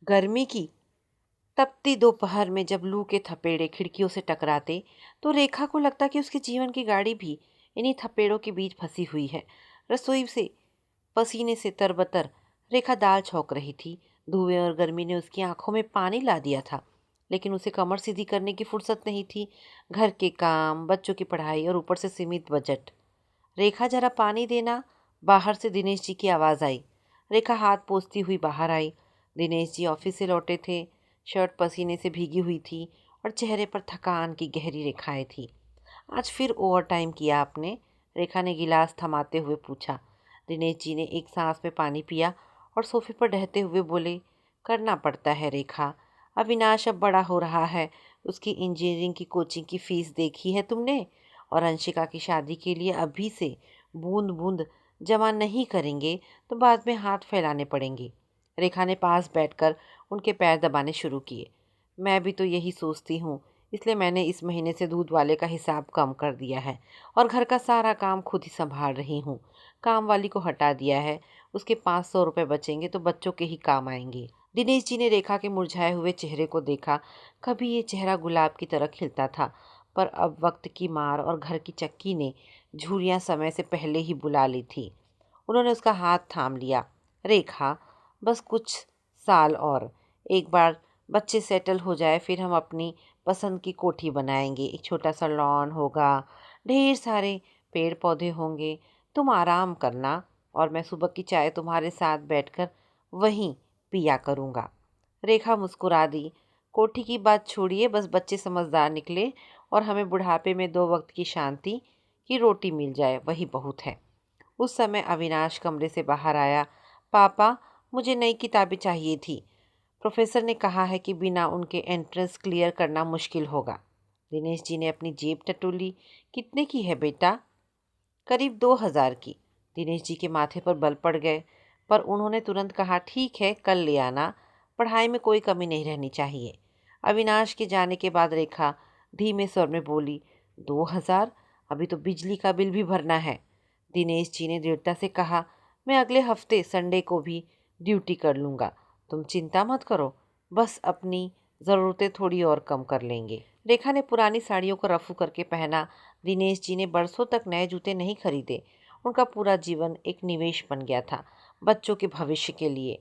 गर्मी की तपती दोपहर में जब लू के थपेड़े खिड़कियों से टकराते तो रेखा को लगता कि उसके जीवन की गाड़ी भी इन्हीं थपेड़ों के बीच फंसी हुई है। रसोई से पसीने से तरबतर रेखा दाल छौंक रही थी। धुएं और गर्मी ने उसकी आंखों में पानी ला दिया था, लेकिन उसे कमर सीधी करने की फुर्सत नहीं थी। घर के काम, बच्चों की पढ़ाई और ऊपर से सीमित बजट। रेखा जरा पानी देना। बाहर से दिनेश जी की आवाज़ आई। रेखा हाथ पोंछती हुई बाहर आई। दिनेश जी ऑफिस से लौटे थे। शर्ट पसीने से भीगी हुई थी और चेहरे पर थकान की गहरी रेखाएं थी। आज फिर ओवर टाइम किया आपने? रेखा ने गिलास थमाते हुए पूछा। दिनेश जी ने एक सांस में पानी पिया और सोफे पर डहते हुए बोले, करना पड़ता है रेखा। अविनाश अब बड़ा हो रहा है। उसकी इंजीनियरिंग की कोचिंग की फीस देखी है तुमने? और अंशिका की शादी के लिए अभी से बूंद बूंद जमा नहीं करेंगे तो बाद में हाथ फैलाने पड़ेंगे। रेखा ने पास बैठकर उनके पैर दबाने शुरू किए। मैं भी तो यही सोचती हूँ, इसलिए मैंने इस महीने से दूध वाले का हिसाब कम कर दिया है और घर का सारा काम खुद ही संभाल रही हूँ। काम वाली को हटा दिया है। उसके 500 रुपये बचेंगे तो बच्चों के ही काम आएंगे। दिनेश जी ने रेखा के मुरझाए हुए चेहरे को देखा। कभी ये चेहरा गुलाब की तरह खिलता था, पर अब वक्त की मार और घर की चक्की ने झुर्रियाँ समय से पहले ही बुला ली थी। उन्होंने उसका हाथ थाम लिया। रेखा, बस कुछ साल और, एक बार बच्चे सेटल हो जाए फिर हम अपनी पसंद की कोठी बनाएंगे। एक छोटा सा लॉन होगा, ढेर सारे पेड़ पौधे होंगे। तुम आराम करना और मैं सुबह की चाय तुम्हारे साथ बैठकर वहीं पिया करूँगा। रेखा मुस्कुरा दी। कोठी की बात छोड़िए, बस बच्चे समझदार निकले और हमें बुढ़ापे में 2 वक्त की शांति की रोटी मिल जाए, वही बहुत है। उस समय अविनाश कमरे से बाहर आया। पापा, मुझे नई किताबें चाहिए थी। प्रोफेसर ने कहा है कि बिना उनके एंट्रेंस क्लियर करना मुश्किल होगा। दिनेश जी ने अपनी जेब टटोली। कितने की है बेटा? करीब 2,000 की। दिनेश जी के माथे पर बल पड़ गए, पर उन्होंने तुरंत कहा, ठीक है, कल ले आना। पढ़ाई में कोई कमी नहीं रहनी चाहिए। अविनाश के जाने के बाद रेखा धीमे स्वर में बोली, 2,000? अभी तो बिजली का बिल भी भरना है। दिनेश जी ने दृढ़ता से कहा, मैं अगले हफ्ते संडे को भी ड्यूटी कर लूँगा। तुम चिंता मत करो, बस अपनी ज़रूरतें थोड़ी और कम कर लेंगे। रेखा ने पुरानी साड़ियों को रफू करके पहना। दिनेश जी ने बरसों तक नए जूते नहीं खरीदे। उनका पूरा जीवन एक निवेश बन गया था, बच्चों के भविष्य के लिए।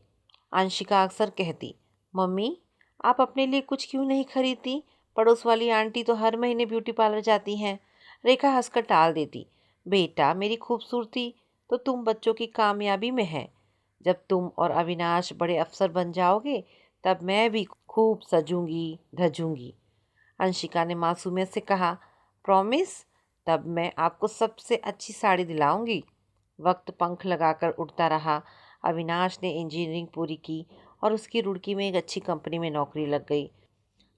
अंशिका अक्सर कहती, मम्मी, आप अपने लिए कुछ क्यों नहीं खरीदती? पड़ोस वाली आंटी तो हर महीने ब्यूटी पार्लर जाती हैं। रेखा हंसकर टाल देती, बेटा, मेरी खूबसूरती तो तुम बच्चों की कामयाबी में है। जब तुम और अविनाश बड़े अफसर बन जाओगे तब मैं भी खूब सजूंगी धजूंगी। अंशिका ने मासूमियत से कहा, प्रॉमिस? तब मैं आपको सबसे अच्छी साड़ी दिलाऊंगी। वक्त पंख लगाकर उड़ता रहा। अविनाश ने इंजीनियरिंग पूरी की और उसकी रुड़की में एक अच्छी कंपनी में नौकरी लग गई।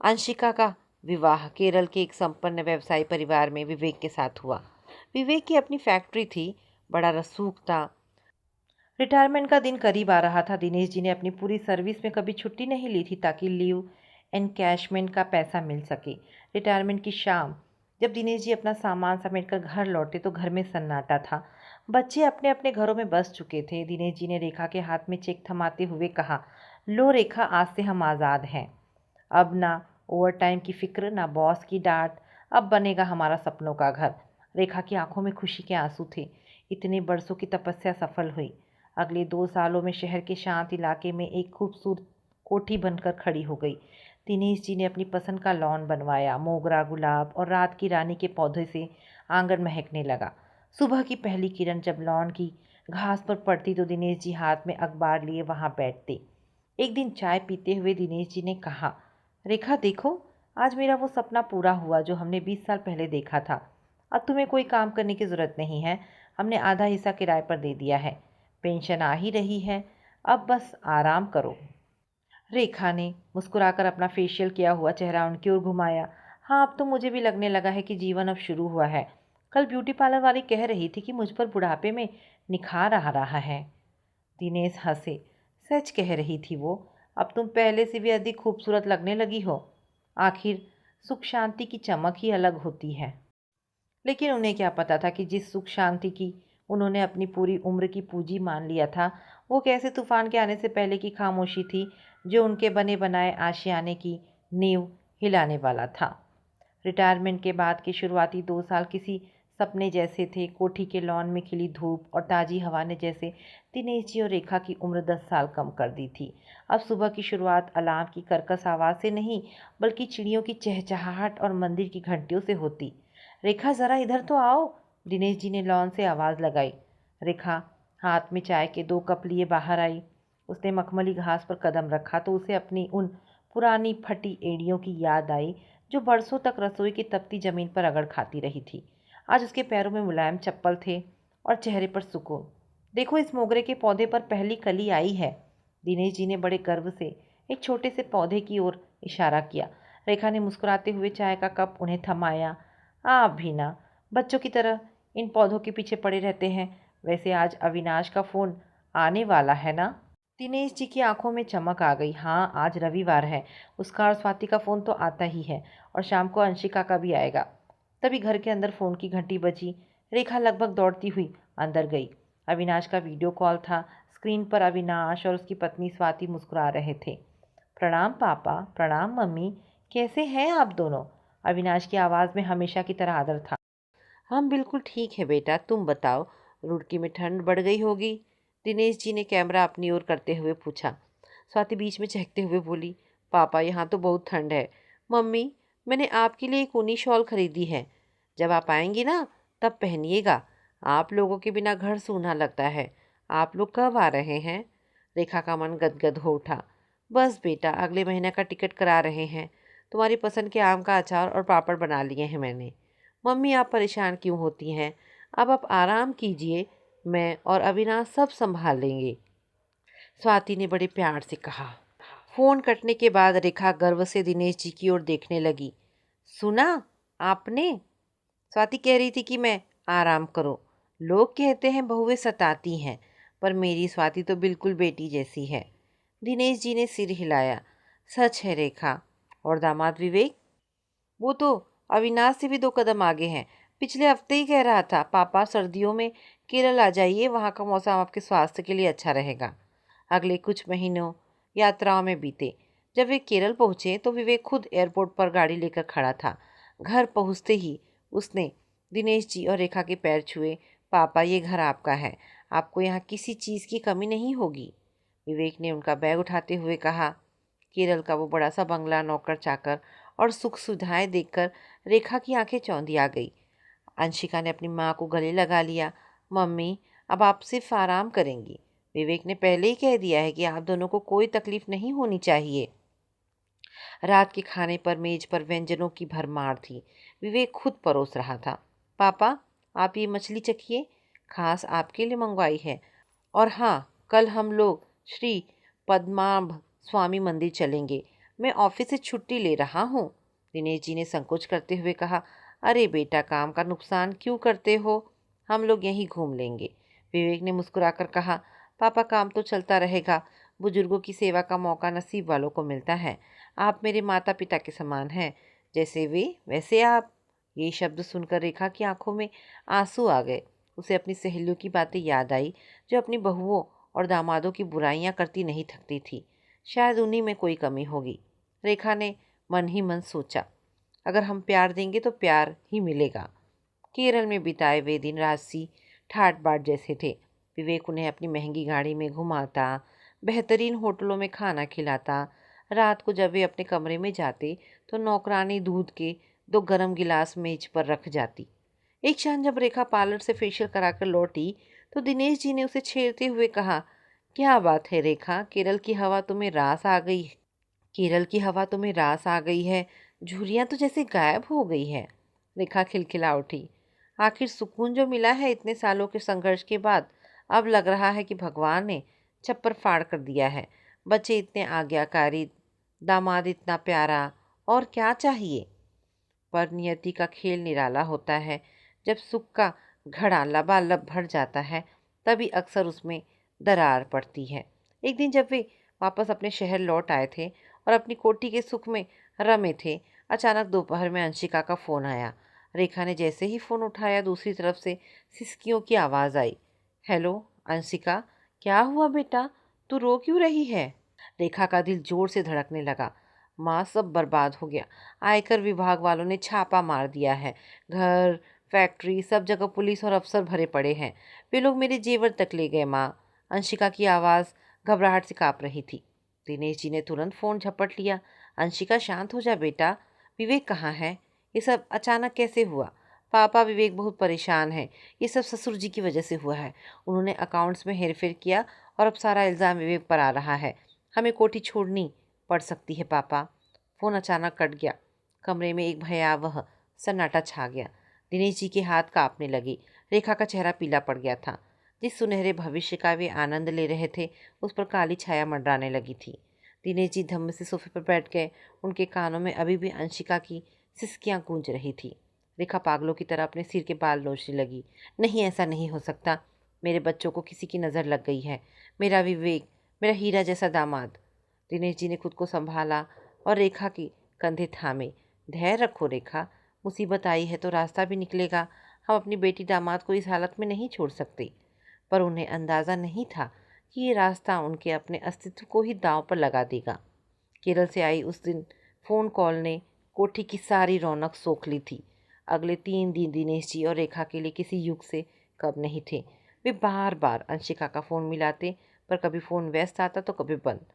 अंशिका का विवाह केरल के एक संपन्न व्यवसायी परिवार में विवेक के साथ हुआ। विवेक की अपनी फैक्ट्री थी, बड़ा रसूख था। रिटायरमेंट का दिन करीब आ रहा था। दिनेश जी ने अपनी पूरी सर्विस में कभी छुट्टी नहीं ली थी ताकि लीव एनकैशमेंट का पैसा मिल सके। रिटायरमेंट की शाम जब दिनेश जी अपना सामान समेटकर घर लौटे तो घर में सन्नाटा था। बच्चे अपने अपने घरों में बस चुके थे। दिनेश जी ने रेखा के हाथ में चेक थमाते हुए कहा, लो रेखा, आज से हम आज़ाद हैं। अब ना ओवर टाइम की फिक्र, ना बॉस की डांट। अब बनेगा हमारा सपनों का घर। रेखा की आंखों में खुशी के आंसू थे। इतने बरसों की तपस्या सफल हुई। अगले 2 सालों में शहर के शांत इलाके में एक खूबसूरत कोठी बनकर खड़ी हो गई। दिनेश जी ने अपनी पसंद का लॉन बनवाया। मोगरा, गुलाब और रात की रानी के पौधे से आंगन महकने लगा। सुबह की पहली किरण जब लॉन की घास पर पड़ती तो दिनेश जी हाथ में अखबार लिए वहां बैठते। एक दिन चाय पीते हुए दिनेश जी ने कहा, रेखा देखो, आज मेरा वो सपना पूरा हुआ जो हमने 20 साल पहले देखा था। अब तुम्हें कोई काम करने की ज़रूरत नहीं है। हमने आधा हिस्सा किराए पर दे दिया है। पेंशन आ ही रही है। अब बस आराम करो। रेखा ने मुस्कुराकर अपना फेशियल किया हुआ चेहरा उनकी ओर घुमाया। हाँ, अब तो मुझे भी लगने लगा है कि जीवन अब शुरू हुआ है। कल ब्यूटी पार्लर वाली कह रही थी कि मुझ पर बुढ़ापे में निखार आ रहा है। दिनेश हंसे। सच कह रही थी वो। अब तुम पहले से भी अधिक खूबसूरत लगने लगी हो। आखिर सुख शांति की चमक ही अलग होती है। लेकिन उन्हें क्या पता था कि जिस सुख शांति की उन्होंने अपनी पूरी उम्र की पूंजी मान लिया था, वो कैसे तूफान के आने से पहले की खामोशी थी। जो उनके बने बनाए आशियाने की नींव हिलाने वाला था। रिटायरमेंट के बाद के शुरुआती 2 साल किसी सपने जैसे थे। कोठी के लॉन में खिली धूप और ताज़ी हवा ने जैसे दिनेश जी और रेखा की उम्र 10 साल कम कर दी थी। अब सुबह की शुरुआत अलार्म की कर्कश आवाज़ से नहीं, बल्कि चिड़ियों की चहचहाहट और मंदिर की घंटियों से होती। रेखा, ज़रा इधर तो आओ, दिनेश जी ने लॉन से आवाज़ लगाई। रेखा हाथ में चाय के 2 कप लिए बाहर आई। उसने मखमली घास पर कदम रखा तो उसे अपनी उन पुरानी फटी एड़ियों की याद आई जो बरसों तक रसोई की तपती जमीन पर रगड़ खाती रही थी। आज उसके पैरों में मुलायम चप्पल थे और चेहरे पर सुकून। देखो, इस मोगरे के पौधे पर पहली कली आई है। दिनेश जी ने बड़े गर्व से एक छोटे से पौधे की ओर इशारा किया। रेखा ने मुस्कुराते हुए चाय का कप उन्हें थमाया। आप भी ना बच्चों की तरह इन पौधों के पीछे पड़े रहते हैं। वैसे आज अविनाश का फ़ोन आने वाला है ना? दिनेश जी की आंखों में चमक आ गई। हाँ, आज रविवार है। उसका और स्वाति का फ़ोन तो आता ही है और शाम को अंशिका का भी आएगा। तभी घर के अंदर फ़ोन की घंटी बजी। रेखा लगभग दौड़ती हुई अंदर गई। अविनाश का वीडियो कॉल था। स्क्रीन पर अविनाश और उसकी पत्नी स्वाति मुस्कुरा रहे थे। प्रणाम पापा, प्रणाम मम्मी, कैसे हैं आप दोनों? अविनाश की आवाज़ में हमेशा की तरह आदर था। हम बिल्कुल ठीक है बेटा, तुम बताओ, रुड़की में ठंड बढ़ गई होगी? दिनेश जी ने कैमरा अपनी ओर करते हुए पूछा। स्वाति बीच में चहकते हुए बोली, पापा यहाँ तो बहुत ठंड है। मम्मी, मैंने आपके लिए एक ऊनी शॉल खरीदी है। जब आप आएंगी ना तब पहनिएगा। आप लोगों के बिना घर सूना लगता है। आप लोग कब आ रहे हैं? रेखा का मन गदगद हो उठा। बस बेटा, अगले महीने का टिकट करा रहे हैं। तुम्हारी पसंद के आम का अचार और पापड़ बना लिए हैं मैंने। मम्मी, आप परेशान क्यों होती हैं? अब आप आराम कीजिए, मैं और अविनाश सब संभाल लेंगे, स्वाति ने बड़े प्यार से कहा। फ़ोन कटने के बाद रेखा गर्व से दिनेश जी की ओर देखने लगी। सुना आपने? स्वाति कह रही थी कि मैं आराम करो। लोग कहते हैं बहुएं सताती हैं, पर मेरी स्वाति तो बिल्कुल बेटी जैसी है। दिनेश जी ने सिर हिलाया। सच है रेखा। और दामाद विवेक? वो तो अविनाश से भी 2 कदम आगे हैं। पिछले हफ्ते ही कह रहा था, पापा सर्दियों में केरल आ जाइए, वहाँ का मौसम आपके स्वास्थ्य के लिए अच्छा रहेगा। अगले कुछ महीनों यात्राओं में बीते। जब वे केरल पहुँचे तो विवेक खुद एयरपोर्ट पर गाड़ी लेकर खड़ा था। घर पहुँचते ही उसने दिनेश जी और रेखा के पैर छुए। पापा, ये घर आपका है, आपको यहाँ किसी चीज़ की कमी नहीं होगी, विवेक ने उनका बैग उठाते हुए कहा। केरल का वो बड़ा सा बंगला, नौकर चाकर और सुख सुविधाएं देखकर रेखा की आंखें चौंधी आ गई। अंशिका ने अपनी माँ को गले लगा लिया। मम्मी, अब आप सिर्फ आराम करेंगी। विवेक ने पहले ही कह दिया है कि आप दोनों को कोई तकलीफ नहीं होनी चाहिए। रात के खाने पर मेज पर व्यंजनों की भरमार थी। विवेक खुद परोस रहा था। पापा, आप ये मछली चखिए, खास आपके लिए मंगवाई है। और हाँ, कल हम लोग श्री पद्मनाभ स्वामी मंदिर चलेंगे। मैं ऑफिस से छुट्टी ले रहा हूँ, दिनेश जी ने संकोच करते हुए कहा। अरे बेटा, काम का नुकसान क्यों करते हो, हम लोग यहीं घूम लेंगे, विवेक ने मुस्कुराकर कहा। पापा, काम तो चलता रहेगा। बुजुर्गों की सेवा का मौका नसीब वालों को मिलता है। आप मेरे माता पिता के समान हैं, जैसे वे वैसे आप। ये शब्द सुनकर रेखा की आंखों में आंसू आ गए। उसे अपनी सहेलियों की बातें याद आई जो अपनी बहुओं और दामादों की बुराइयां करती नहीं थकती थी। शायद उन्हीं में कोई कमी होगी। रेखा ने मन ही मन सोचा, अगर हम प्यार देंगे तो प्यार ही मिलेगा। केरल में बिताए वे दिन राजसी ठाट बाट जैसे थे। विवेक उन्हें अपनी महंगी गाड़ी में घुमाता, बेहतरीन होटलों में खाना खिलाता। रात को जब वे अपने कमरे में जाते तो नौकरानी दूध के 2 गर्म गिलास मेज पर रख जाती। एक शाम जब रेखा पार्लर से फेशियल कराकर लौटी तो दिनेश जी ने उसे छेड़ते हुए कहा, क्या बात है रेखा, केरल की हवा तुम्हें रास आ गई? केरल की हवा तुम्हें रास आ गई है? झुर्रियाँ तो जैसे गायब हो गई है। रेखा खिलखिला उठी। आखिर सुकून जो मिला है इतने सालों के संघर्ष के बाद, अब लग रहा है कि भगवान ने छप्पर फाड़ कर दिया है। बच्चे इतने आज्ञाकारी, दामाद इतना प्यारा, और क्या चाहिए? पर नियति का खेल निराला होता है। जब सुख का घड़ा लबालब भर जाता है तभी अक्सर उसमें दरार पड़ती है। एक दिन जब वे वापस अपने शहर लौट आए थे और अपनी कोठी के सुख में रमे थे, अचानक दोपहर में अंशिका का फ़ोन आया। रेखा ने जैसे ही फ़ोन उठाया दूसरी तरफ से सिसकियों की आवाज़ आई। हेलो अंशिका, क्या हुआ बेटा, तू रो क्यों रही है? रेखा का दिल जोर से धड़कने लगा। माँ, सब बर्बाद हो गया। आयकर विभाग वालों ने छापा मार दिया है। घर, फैक्ट्री, सब जगह पुलिस और अफसर भरे पड़े हैं। वे लोग मेरे जेवर तक ले गए माँ। अंशिका की आवाज़ घबराहट से काँप रही थी। दिनेश जी ने तुरंत फ़ोन झपट लिया। अंशिका, शांत हो जा बेटा। विवेक कहाँ है? ये सब अचानक कैसे हुआ? पापा, विवेक बहुत परेशान है। ये सब ससुर जी की वजह से हुआ है। उन्होंने अकाउंट्स में हेरफेर किया और अब सारा इल्ज़ाम विवेक पर आ रहा है। हमें कोठी छोड़नी पड़ सकती है पापा। फ़ोन अचानक कट गया। कमरे में एक भयावह सन्नाटा छा गया। दिनेश जी के हाथ कांपने लगे। रेखा का चेहरा पीला पड़ गया था। जिस सुनहरे भविष्य का वे आनंद ले रहे थे, उस पर काली छाया मंडराने लगी थी। दिनेश जी धम्म से सोफे पर बैठ गए। उनके कानों में अभी भी अंशिका की सिसकियां गूंज रही थी। रेखा पागलों की तरह अपने सिर के बाल नोचने लगी। नहीं, ऐसा नहीं हो सकता। मेरे बच्चों को किसी की नज़र लग गई है। मेरा विवेक, मेरा हीरा जैसा दामाद। दिनेश जी ने खुद को संभाला और रेखा के कंधे थामे। धैर्य रखो रेखा, मुसीबत आई है तो रास्ता भी निकलेगा। हम अपनी बेटी दामाद को इस हालत में नहीं छोड़ सकते। पर उन्हें अंदाज़ा नहीं था कि ये रास्ता उनके अपने अस्तित्व को ही दांव पर लगा देगा। केरल से आई उस दिन फ़ोन कॉल ने कोठी की सारी रौनक सोख ली थी। अगले 3 दिन दिनेश जी और रेखा के लिए किसी युग से कम नहीं थे। वे बार बार अंशिका का फ़ोन मिलाते, पर कभी फ़ोन व्यस्त आता तो कभी बंद।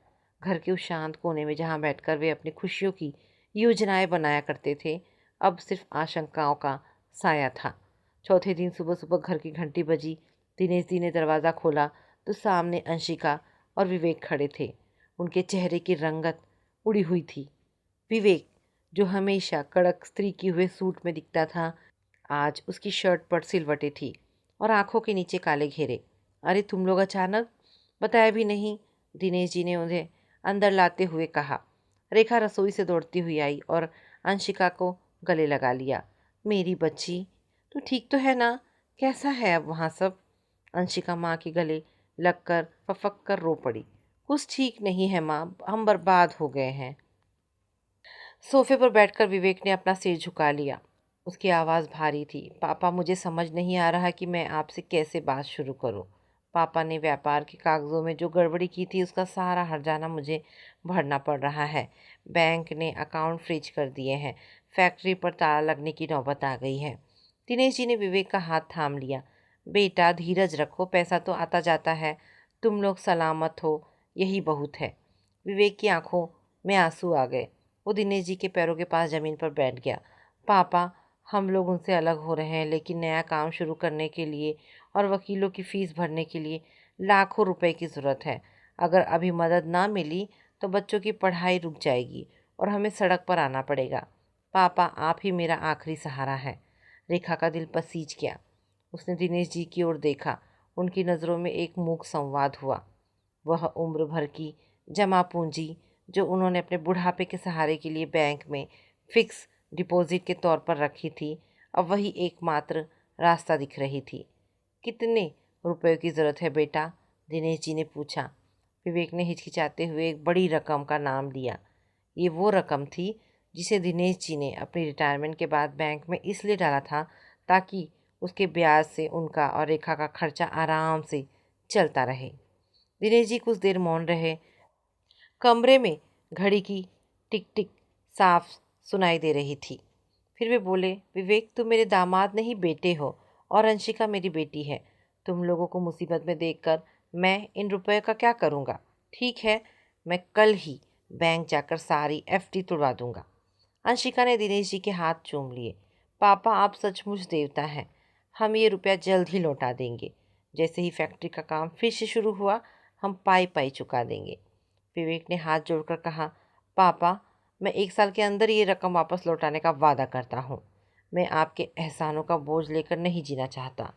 घर के उस शांत कोने में जहाँ बैठकर वे अपनी खुशियों की योजनाएं बनाया करते थे, अब सिर्फ आशंकाओं का साया था। चौथे दिन सुबह सुबह घर की घंटी बजी। दिनेश जी ने दरवाज़ा खोला तो सामने अंशिका और विवेक खड़े थे। उनके चेहरे की रंगत उड़ी हुई थी। विवेक, जो हमेशा कड़क स्त्री की हुए सूट में दिखता था, आज उसकी शर्ट पर सिलवटें थी और आंखों के नीचे काले घेरे। अरे, तुम लोग अचानक? बताया भी नहीं, दिनेश जी ने उन्हें अंदर लाते हुए कहा। रेखा रसोई से दौड़ती हुई आई और अंशिका को गले लगा लिया। मेरी बच्ची, तू ठीक तो है ना? कैसा है अब वहाँ सब? अंशिका माँ के गले लगकर फफक कर रो पड़ी। कुछ ठीक नहीं है माँ, हम बर्बाद हो गए हैं। सोफे पर बैठकर विवेक ने अपना सिर झुका लिया। उसकी आवाज़ भारी थी। पापा, मुझे समझ नहीं आ रहा कि मैं आपसे कैसे बात शुरू करूं। पापा ने व्यापार के कागज़ों में जो गड़बड़ी की थी, उसका सारा हर्जाना मुझे भरना पड़ रहा है। बैंक ने अकाउंट फ्रीज कर दिए हैं। फैक्ट्री पर ताला लगने की नौबत आ गई है। दिनेश जी ने विवेक का हाथ थाम लिया। बेटा, धीरज रखो, पैसा तो आता जाता है। तुम लोग सलामत हो, यही बहुत है। विवेक की आंखों में आंसू आ गए। वो दिनेश जी के पैरों के पास ज़मीन पर बैठ गया। पापा, हम लोग उनसे अलग हो रहे हैं, लेकिन नया काम शुरू करने के लिए और वकीलों की फ़ीस भरने के लिए लाखों रुपए की ज़रूरत है। अगर अभी मदद ना मिली तो बच्चों की पढ़ाई रुक जाएगी और हमें सड़क पर आना पड़ेगा। पापा, आप ही मेरा आखिरी सहारा है। रेखा का दिल पसीज गया। उसने दिनेश जी की ओर देखा। उनकी नज़रों में एक मूक संवाद हुआ। वह उम्र भर की जमा पूंजी जो उन्होंने अपने बुढ़ापे के सहारे के लिए बैंक में फिक्स डिपॉजिट के तौर पर रखी थी, अब वही एकमात्र रास्ता दिख रही थी। कितने रुपयों की ज़रूरत है बेटा? दिनेश जी ने पूछा। विवेक ने हिचकिचाते हुए एक बड़ी रकम का नाम लिया। ये वो रकम थी जिसे दिनेश जी ने अपनी रिटायरमेंट के बाद बैंक में इसलिए डाला था ताकि उसके ब्याज से उनका और रेखा का खर्चा आराम से चलता रहे। दिनेश जी कुछ देर मौन रहे। कमरे में घड़ी की टिक टिक साफ सुनाई दे रही थी। फिर वे बोले, विवेक, तुम मेरे दामाद नहीं, बेटे हो, और अंशिका मेरी बेटी है। तुम लोगों को मुसीबत में देखकर मैं इन रुपए का क्या करूँगा? ठीक है, मैं कल ही बैंक जाकर सारी एफडी तुड़वा दूंगा। अंशिका ने दिनेश जी के हाथ चूम लिए। पापा, आप सचमुच देवता हैं। हम ये रुपया जल्द ही लौटा देंगे। जैसे ही फैक्ट्री का काम फिर से शुरू हुआ, हम पाई पाई चुका देंगे। विवेक ने हाथ जोड़कर कहा, पापा, मैं 1 साल के अंदर ये रकम वापस लौटाने का वादा करता हूँ। मैं आपके एहसानों का बोझ लेकर नहीं जीना चाहता।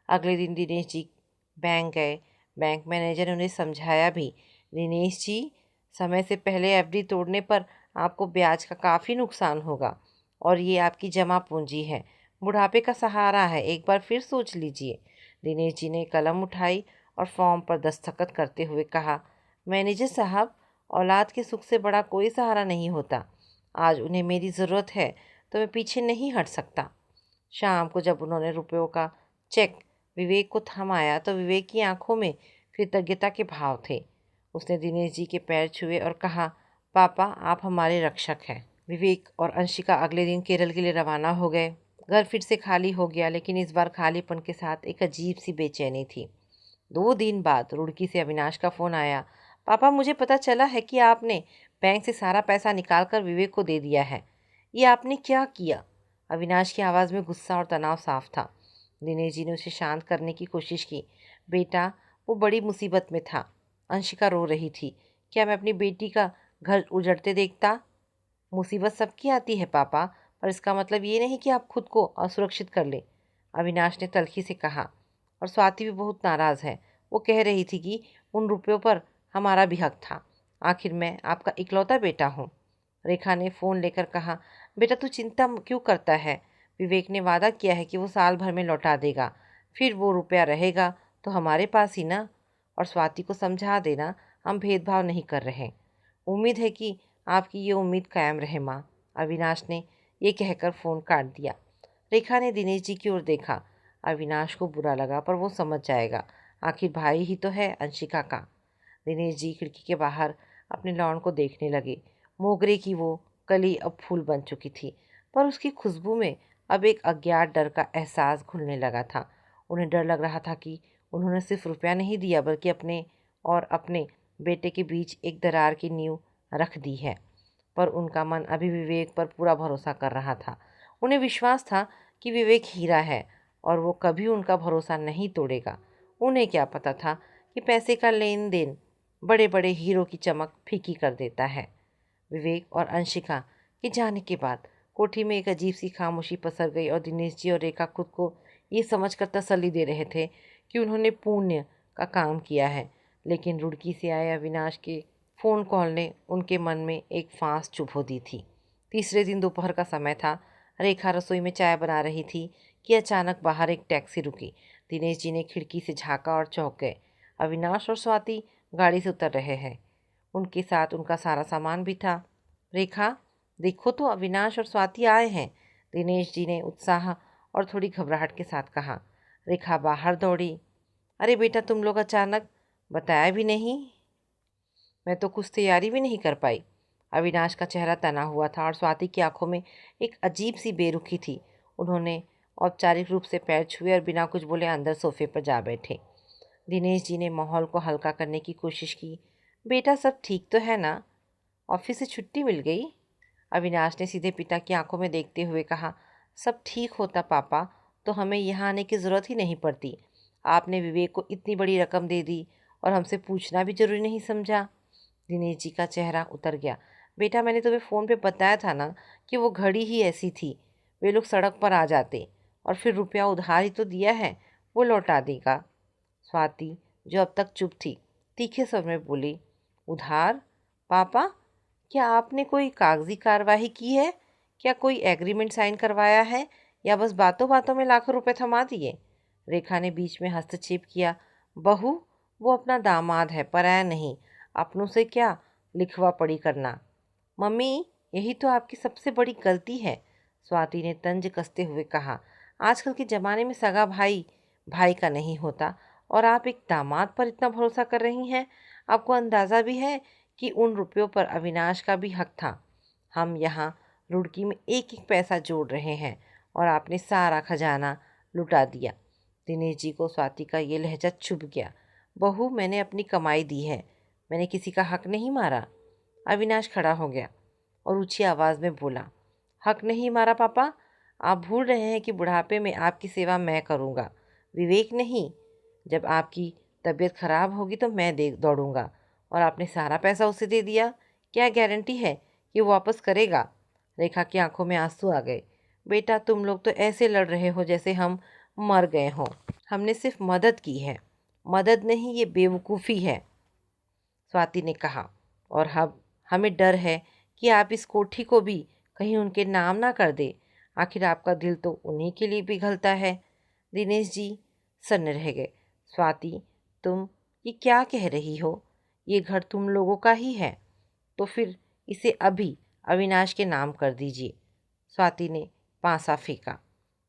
अगले दिन दिनेश जी बैंक गए। बैंक मैनेजर ने उन्हें समझाया भी। दिनेश जी, समय से पहले एफडी तोड़ने पर आपको ब्याज का काफ़ी नुकसान होगा और ये आपकी जमा पूंजी है, बुढ़ापे का सहारा है। एक बार फिर सोच लीजिए। दिनेश जी ने कलम उठाई और फॉर्म पर दस्तखत करते हुए कहा, मैनेजर साहब, औलाद के सुख से बड़ा कोई सहारा नहीं होता। आज उन्हें मेरी ज़रूरत है तो मैं पीछे नहीं हट सकता। शाम को जब उन्होंने रुपयों का चेक विवेक को थमाया तो विवेक की आंखों में कृतज्ञता के भाव थे। उसने दिनेश जी के पैर छुए और कहा, पापा आप हमारे रक्षक हैं। विवेक और अंशिका अगले दिन केरल के लिए रवाना हो गए। घर फिर से खाली हो गया, लेकिन इस बार खालीपन के साथ एक अजीब सी बेचैनी थी। 2 दिन बाद रुड़की से अविनाश का फ़ोन आया। पापा मुझे पता चला है कि आपने बैंक से सारा पैसा निकाल कर विवेक को दे दिया है। ये आपने क्या किया? अविनाश की आवाज़ में गुस्सा और तनाव साफ था। दिनेश जी ने उसे शांत करने की कोशिश की। बेटा वो बड़ी मुसीबत में था। अंशिका रो रही थी। क्या मैं अपनी बेटी का घर उजड़ते देखता? मुसीबत सबकी आती है पापा, पर इसका मतलब ये नहीं कि आप खुद को असुरक्षित कर लें, अविनाश ने तल्खी से कहा। और स्वाति भी बहुत नाराज़ है। वो कह रही थी कि उन रुपयों पर हमारा भी हक था। आखिर मैं आपका इकलौता बेटा हूँ। रेखा ने फ़ोन लेकर कहा, बेटा तू चिंता क्यों करता है? विवेक ने वादा किया है कि वो साल भर में लौटा देगा। फिर वो रुपया रहेगा तो हमारे पास ही ना। और स्वाति को समझा देना, हम भेदभाव नहीं कर रहे। उम्मीद है कि आपकी ये उम्मीद कायम रहे माँ, अविनाश ने ये कहकर फ़ोन काट दिया। रेखा ने दिनेश जी की ओर देखा। अविनाश को बुरा लगा, पर वो समझ जाएगा, आखिर भाई ही तो है अंशिका का। दिनेश जी खिड़की के बाहर अपने लॉन को देखने लगे। मोगरे की वो कली अब फूल बन चुकी थी, पर उसकी खुशबू में अब एक अज्ञात डर का एहसास घुलने लगा था। उन्हें डर लग रहा था कि उन्होंने सिर्फ रुपया नहीं दिया, बल्कि अपने और अपने बेटे के बीच एक दरार की नींव रख दी है। पर उनका मन अभी विवेक पर पूरा भरोसा कर रहा था। उन्हें विश्वास था कि विवेक हीरा है और वो कभी उनका भरोसा नहीं तोड़ेगा। उन्हें क्या पता था कि पैसे का लेन देन बड़े बड़े हीरो की चमक फीकी कर देता है। विवेक और अंशिका के जाने के बाद कोठी में एक अजीब सी खामोशी पसर गई और दिनेश जी और रेखा खुद को ये समझकर तसल्ली दे रहे थे कि उन्होंने पुण्य का काम किया है। लेकिन रुड़की से आए अविनाश के फ़ोन कॉल ने उनके मन में एक फांस चुभो दी थी। तीसरे दिन दोपहर का समय था। रेखा रसोई में चाय बना रही थी कि अचानक बाहर एक टैक्सी रुकी। दिनेश जी ने खिड़की से झांका और चौंक गए। अविनाश और स्वाति गाड़ी से उतर रहे हैं। उनके साथ उनका सारा सामान भी था। रेखा देखो तो अविनाश और स्वाति आए हैं, दिनेश जी ने उत्साह और थोड़ी घबराहट के साथ कहा। रेखा बाहर दौड़ी। अरे बेटा तुम लोग अचानक, बताया भी नहीं। मैं तो कुछ तैयारी भी नहीं कर पाई। अविनाश का चेहरा तना हुआ था और स्वाति की आंखों में एक अजीब सी बेरुखी थी। उन्होंने औपचारिक रूप से पैर छुए और बिना कुछ बोले अंदर सोफे पर जा बैठे। दिनेश जी ने माहौल को हल्का करने की कोशिश की। बेटा सब ठीक तो है ना? ऑफिस से छुट्टी मिल गई? अविनाश ने सीधे पिता की आंखों में देखते हुए कहा। सब ठीक होता पापा तो हमें यहाँ आने की ज़रूरत ही नहीं पड़ती। आपने विवेक को इतनी बड़ी रकम दे दी और हमसे पूछना भी जरूरी नहीं समझा। दिनेश जी का चेहरा उतर गया। बेटा मैंने तुम्हें फ़ोन पे बताया था ना कि वो घड़ी ही ऐसी थी। वे लोग सड़क पर आ जाते और फिर रुपया उधार ही तो दिया है, वो लौटा देगा। स्वाति जो अब तक चुप थी तीखे स्वर में बोली, उधार? पापा क्या आपने कोई कागजी कार्रवाई की है? क्या कोई एग्रीमेंट साइन करवाया है या बस बातों बातों में लाखों रुपए थमा दिए? रेखा ने बीच में हस्तक्षेप किया। बहू वो अपना दामाद है, पराया नहीं। अपनों से क्या लिखवा पढ़ी करना। मम्मी यही तो आपकी सबसे बड़ी गलती है, स्वाति ने तंज कसते हुए कहा। आजकल के ज़माने में सगा भाई भाई का नहीं होता और आप एक दामाद पर इतना भरोसा कर रही हैं। आपको अंदाज़ा भी है कि उन रुपयों पर अविनाश का भी हक था। हम यहाँ रुड़की में एक एक पैसा जोड़ रहे हैं और आपने सारा खजाना लुटा दिया। दिनेश जी को स्वाति का ये लहजा चुभ गया। बहू मैंने अपनी कमाई दी है, मैंने किसी का हक नहीं मारा। अविनाश खड़ा हो गया और ऊंची आवाज़ में बोला, हक नहीं मारा पापा? आप भूल रहे हैं कि बुढ़ापे में आपकी सेवा मैं करूँगा, विवेक नहीं। जब आपकी तबीयत खराब होगी तो मैं दे दौड़ूंगा। और आपने सारा पैसा उसे दे दिया, क्या गारंटी है कि वो वापस करेगा? रेखा की आंखों में आंसू आ गए। बेटा तुम लोग तो ऐसे लड़ रहे हो जैसे हम मर गए हों। हमने सिर्फ मदद की है। मदद नहीं, ये बेवकूफ़ी है, स्वाति ने कहा। और अब हमें डर है कि आप इस कोठी को भी कहीं उनके नाम ना कर दे। आखिर आपका दिल तो उन्हीं के लिए पिघलता है। दिनेश जी सन्न रह गए। स्वाति तुम ये क्या कह रही हो? ये घर तुम लोगों का ही है, तो फिर इसे अभी अविनाश के नाम कर दीजिए। स्वाति ने पांसा फेंका।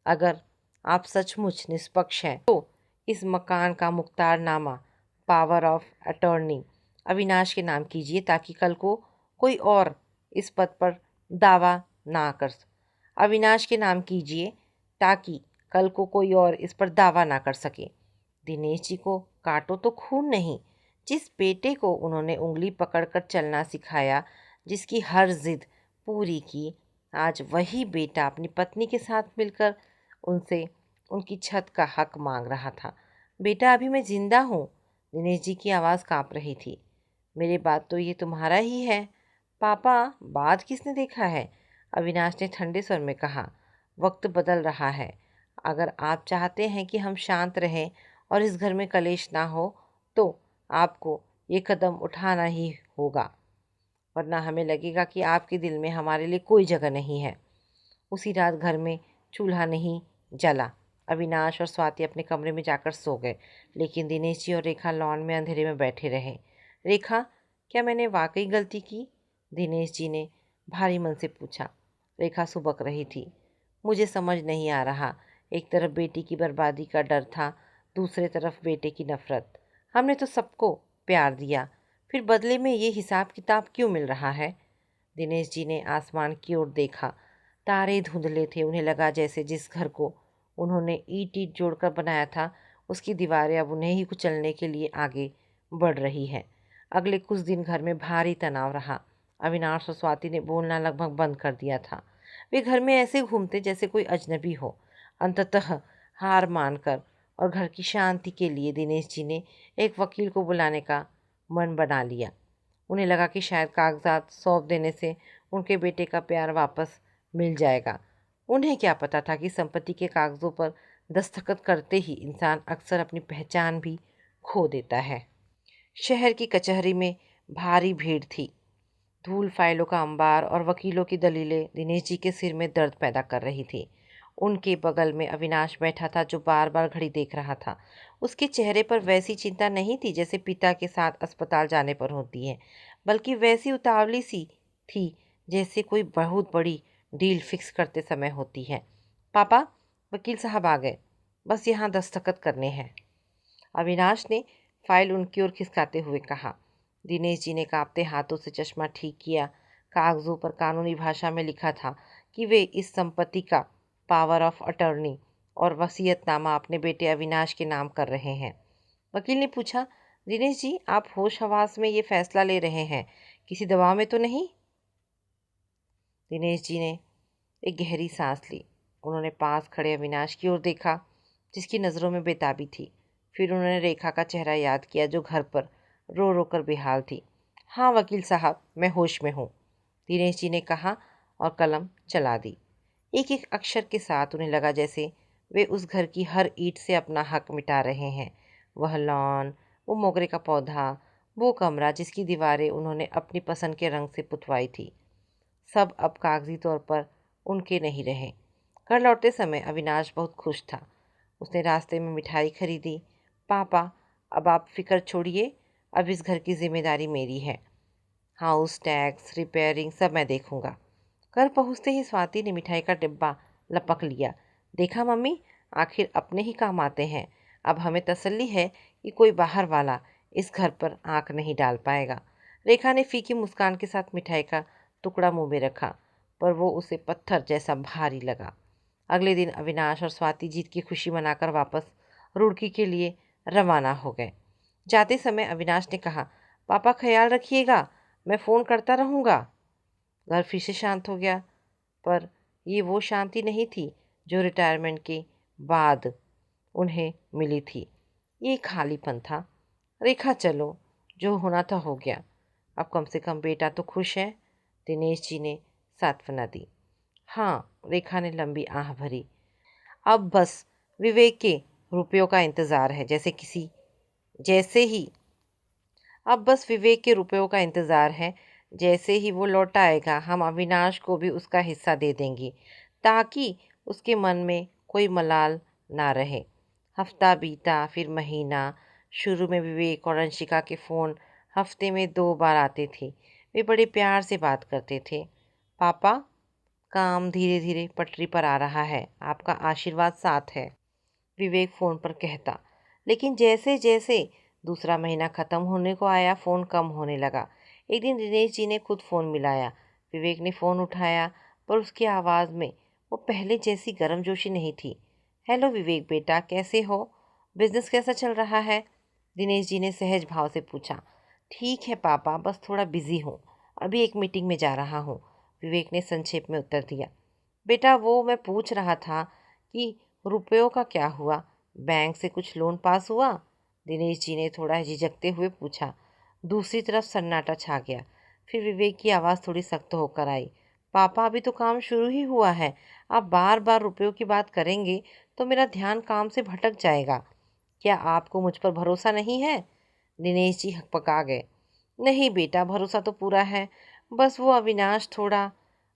अगर आप सचमुच निष्पक्ष हैं तो इस मकान का मुख्तारनामा, पावर ऑफ अटॉर्नी अविनाश के नाम कीजिए ताकि कल को कोई और इस पद पर दावा ना कर अविनाश के नाम कीजिए ताकि कल को कोई और इस पर दावा ना कर सके। दिनेश जी को काटो तो खून नहीं। जिस बेटे को उन्होंने उंगली पकड़कर चलना सिखाया, जिसकी हर जिद पूरी की, आज वही बेटा अपनी पत्नी के साथ मिलकर उनसे उनकी छत का हक मांग रहा था। बेटा अभी मैं जिंदा हूँ। दिनेश जी की आवाज़ कांप रही थी। मेरे बाद तो ये तुम्हारा ही है। पापा, बाद किसने देखा है? अविनाश ने ठंडे स्वर में कहा। वक्त बदल रहा है। अगर आप चाहते हैं कि हम शांत रहें और इस घर में कलेश ना हो, तो आपको ये कदम उठाना ही होगा, वरना हमें लगेगा कि आपके दिल में हमारे लिए कोई जगह नहीं है। उसी रात घर में चूल्हा नहीं जला। अविनाश और स्वाति अपने कमरे में जाकर सो गए, लेकिन दिनेश जी और रेखा लॉन में अंधेरे में बैठे रहे। रेखा, क्या मैंने वाकई गलती की? दिनेश जी ने भारी मन से पूछा। रेखा सुबक रही थी। मुझे समझ नहीं आ रहा। एक तरफ बेटी की बर्बादी का डर था, दूसरे तरफ बेटे की नफरत। हमने तो सबको प्यार दिया, फिर बदले में ये हिसाब किताब क्यों मिल रहा है? दिनेश जी ने आसमान की ओर देखा। तारे धुंधले थे। उन्हें लगा जैसे जिस घर को उन्होंने ईंट ईंट जोड़कर बनाया था, उसकी दीवारें अब उन्हें ही कुचलने के लिए आगे बढ़ रही हैं। अगले कुछ दिन घर में भारी तनाव रहा। अविनाश और स्वाति ने बोलना लगभग बंद कर दिया था। वे घर में ऐसे घूमते जैसे कोई अजनबी हो। अंततः हार मानकर और घर की शांति के लिए दिनेश जी ने एक वकील को बुलाने का मन बना लिया। उन्हें लगा कि शायद कागजात सौंप देने से उनके बेटे का प्यार वापस मिल जाएगा। उन्हें क्या पता था कि संपत्ति के कागजों पर दस्तखत करते ही इंसान अक्सर अपनी पहचान भी खो देता है। शहर की कचहरी में भारी भीड़ थी। धूल, फाइलों का अंबार और वकीलों की दलीलें दिनेश जी के सिर में दर्द पैदा कर रही थी। उनके बगल में अविनाश बैठा था, जो बार बार घड़ी देख रहा था। उसके चेहरे पर वैसी चिंता नहीं थी जैसे पिता के साथ अस्पताल जाने पर होती है, बल्कि वैसी उतावली सी थी जैसे कोई बहुत बड़ी डील फिक्स करते समय होती है। पापा, वकील साहब आ गए, बस यहाँ दस्तखत करने हैं। अविनाश ने फाइल उनकी ओर खिसकाते हुए कहा। दिनेश जी ने कांपते हाथों से चश्मा ठीक किया। कागजों पर कानूनी भाषा में लिखा था कि वे इस संपत्ति का पावर ऑफ अटर्नी और वसीयतनामा अपने बेटे अविनाश के नाम कर रहे हैं। वकील ने पूछा, दिनेश जी, आप होश हवास में ये फैसला ले रहे हैं, किसी दबाव में तो नहीं? दिनेश जी ने एक गहरी सांस ली। उन्होंने पास खड़े अविनाश की ओर देखा, जिसकी नज़रों में बेताबी थी। फिर उन्होंने रेखा का चेहरा याद किया, जो घर पर रो रो कर बेहाल थी। हाँ वकील साहब, मैं होश में हूँ, दिनेश जी ने कहा और कलम चला दी। एक एक अक्षर के साथ उन्हें लगा जैसे वे उस घर की हर ईंट से अपना हक मिटा रहे हैं। वह लॉन, वो मोगरे का पौधा, वो कमरा जिसकी दीवारें उन्होंने अपनी पसंद के रंग से पुतवाई थी, सब अब कागजी तौर पर उनके नहीं रहे। घर लौटते समय अविनाश बहुत खुश था। उसने रास्ते में मिठाई खरीदी। पापा, अब आप फिक्र छोड़िए, अब इस घर की जिम्मेदारी मेरी है। हाउस टैक्स, रिपेयरिंग सब मैं देखूंगा। घर पहुंचते ही स्वाति ने मिठाई का डिब्बा लपक लिया। देखा मम्मी, आखिर अपने ही काम आते हैं। अब हमें तसल्ली है कि कोई बाहर वाला इस घर पर आंख नहीं डाल पाएगा। रेखा ने फीकी मुस्कान के साथ मिठाई का टुकड़ा मुंह में रखा, पर वो उसे पत्थर जैसा भारी लगा। अगले दिन अविनाश और स्वाति जीत की खुशी मनाकर वापस रुड़की के लिए रवाना हो गए। जाते समय अविनाश ने कहा, पापा ख्याल रखिएगा, मैं फ़ोन करता रहूँगा। घर फिर से शांत हो गया, पर ये वो शांति नहीं थी जो रिटायरमेंट के बाद उन्हें मिली थी। ये खालीपन था। रेखा, चलो, जो होना था हो गया, अब कम से कम बेटा तो खुश है, दिनेश जी ने सांत्वना दी। हाँ, रेखा ने लंबी आह भरी। अब बस विवेक के रुपयों का इंतज़ार है, जैसे ही अब बस विवेक के रुपयों का इंतज़ार है। जैसे ही वो लौट आएगा, हम अविनाश को भी उसका हिस्सा दे देंगे, ताकि उसके मन में कोई मलाल ना रहे। हफ्ता बीता, फिर महीना। शुरू में विवेक और अंशिका के फ़ोन हफ्ते में 2 बार आते थे। वे बड़े प्यार से बात करते थे। पापा, काम धीरे धीरे पटरी पर आ रहा है, आपका आशीर्वाद साथ है, विवेक फ़ोन पर कहता। लेकिन जैसे जैसे दूसरा महीना ख़त्म होने को आया, फ़ोन कम होने लगा। एक दिन दिनेश जी ने खुद फ़ोन मिलाया। विवेक ने फ़ोन उठाया, पर उसकी आवाज़ में वो पहले जैसी गर्मजोशी नहीं थी। हेलो विवेक बेटा, कैसे हो? बिज़नेस कैसा चल रहा है? दिनेश जी ने सहज भाव से पूछा। ठीक है पापा, बस थोड़ा बिज़ी हूँ, अभी एक मीटिंग में जा रहा हूँ, विवेक ने संक्षेप में उत्तर दिया। बेटा वो मैं पूछ रहा था कि रुपयों का क्या हुआ, बैंक से कुछ लोन पास हुआ? दिनेश जी ने थोड़ा झिझकते हुए पूछा। दूसरी तरफ सन्नाटा छा गया। फिर विवेक की आवाज़ थोड़ी सख्त होकर आई। पापा अभी तो काम शुरू ही हुआ है, आप बार बार रुपयों की बात करेंगे तो मेरा ध्यान काम से भटक जाएगा। क्या आपको मुझ पर भरोसा नहीं है? दिनेश जी हकपका गए। नहीं बेटा, भरोसा तो पूरा है, बस वो अविनाश थोड़ा।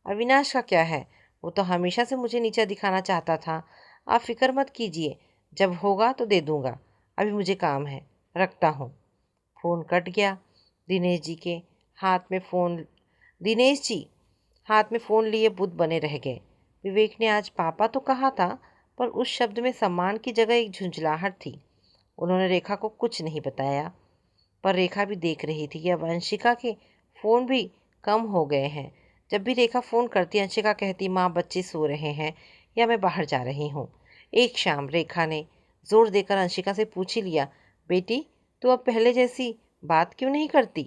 अविनाश का क्या है? वो तो हमेशा से मुझे नीचा दिखाना चाहता था। आप फिक्र मत कीजिए, जब होगा तो दे दूंगा। अभी मुझे काम है, रखता हूँ। फ़ोन कट गया। दिनेश जी के हाथ में फ़ोन दिनेश जी हाथ में फ़ोन लिए बुद्ध बने रह गए। विवेक ने आज पापा तो कहा था, पर उस शब्द में सम्मान की जगह एक झुंझलाहट थी। उन्होंने रेखा को कुछ नहीं बताया, पर रेखा भी देख रही थी कि अब अंशिका के फ़ोन भी कम हो गए हैं। जब भी रेखा फ़ोन करती, अंशिका कहती, माँ बच्चे सो रहे हैं या मैं बाहर जा रही हूँ। एक शाम रेखा ने ज़ोर देकर अंशिका से पूछ ही लिया, बेटी तू अब पहले जैसी बात क्यों नहीं करती?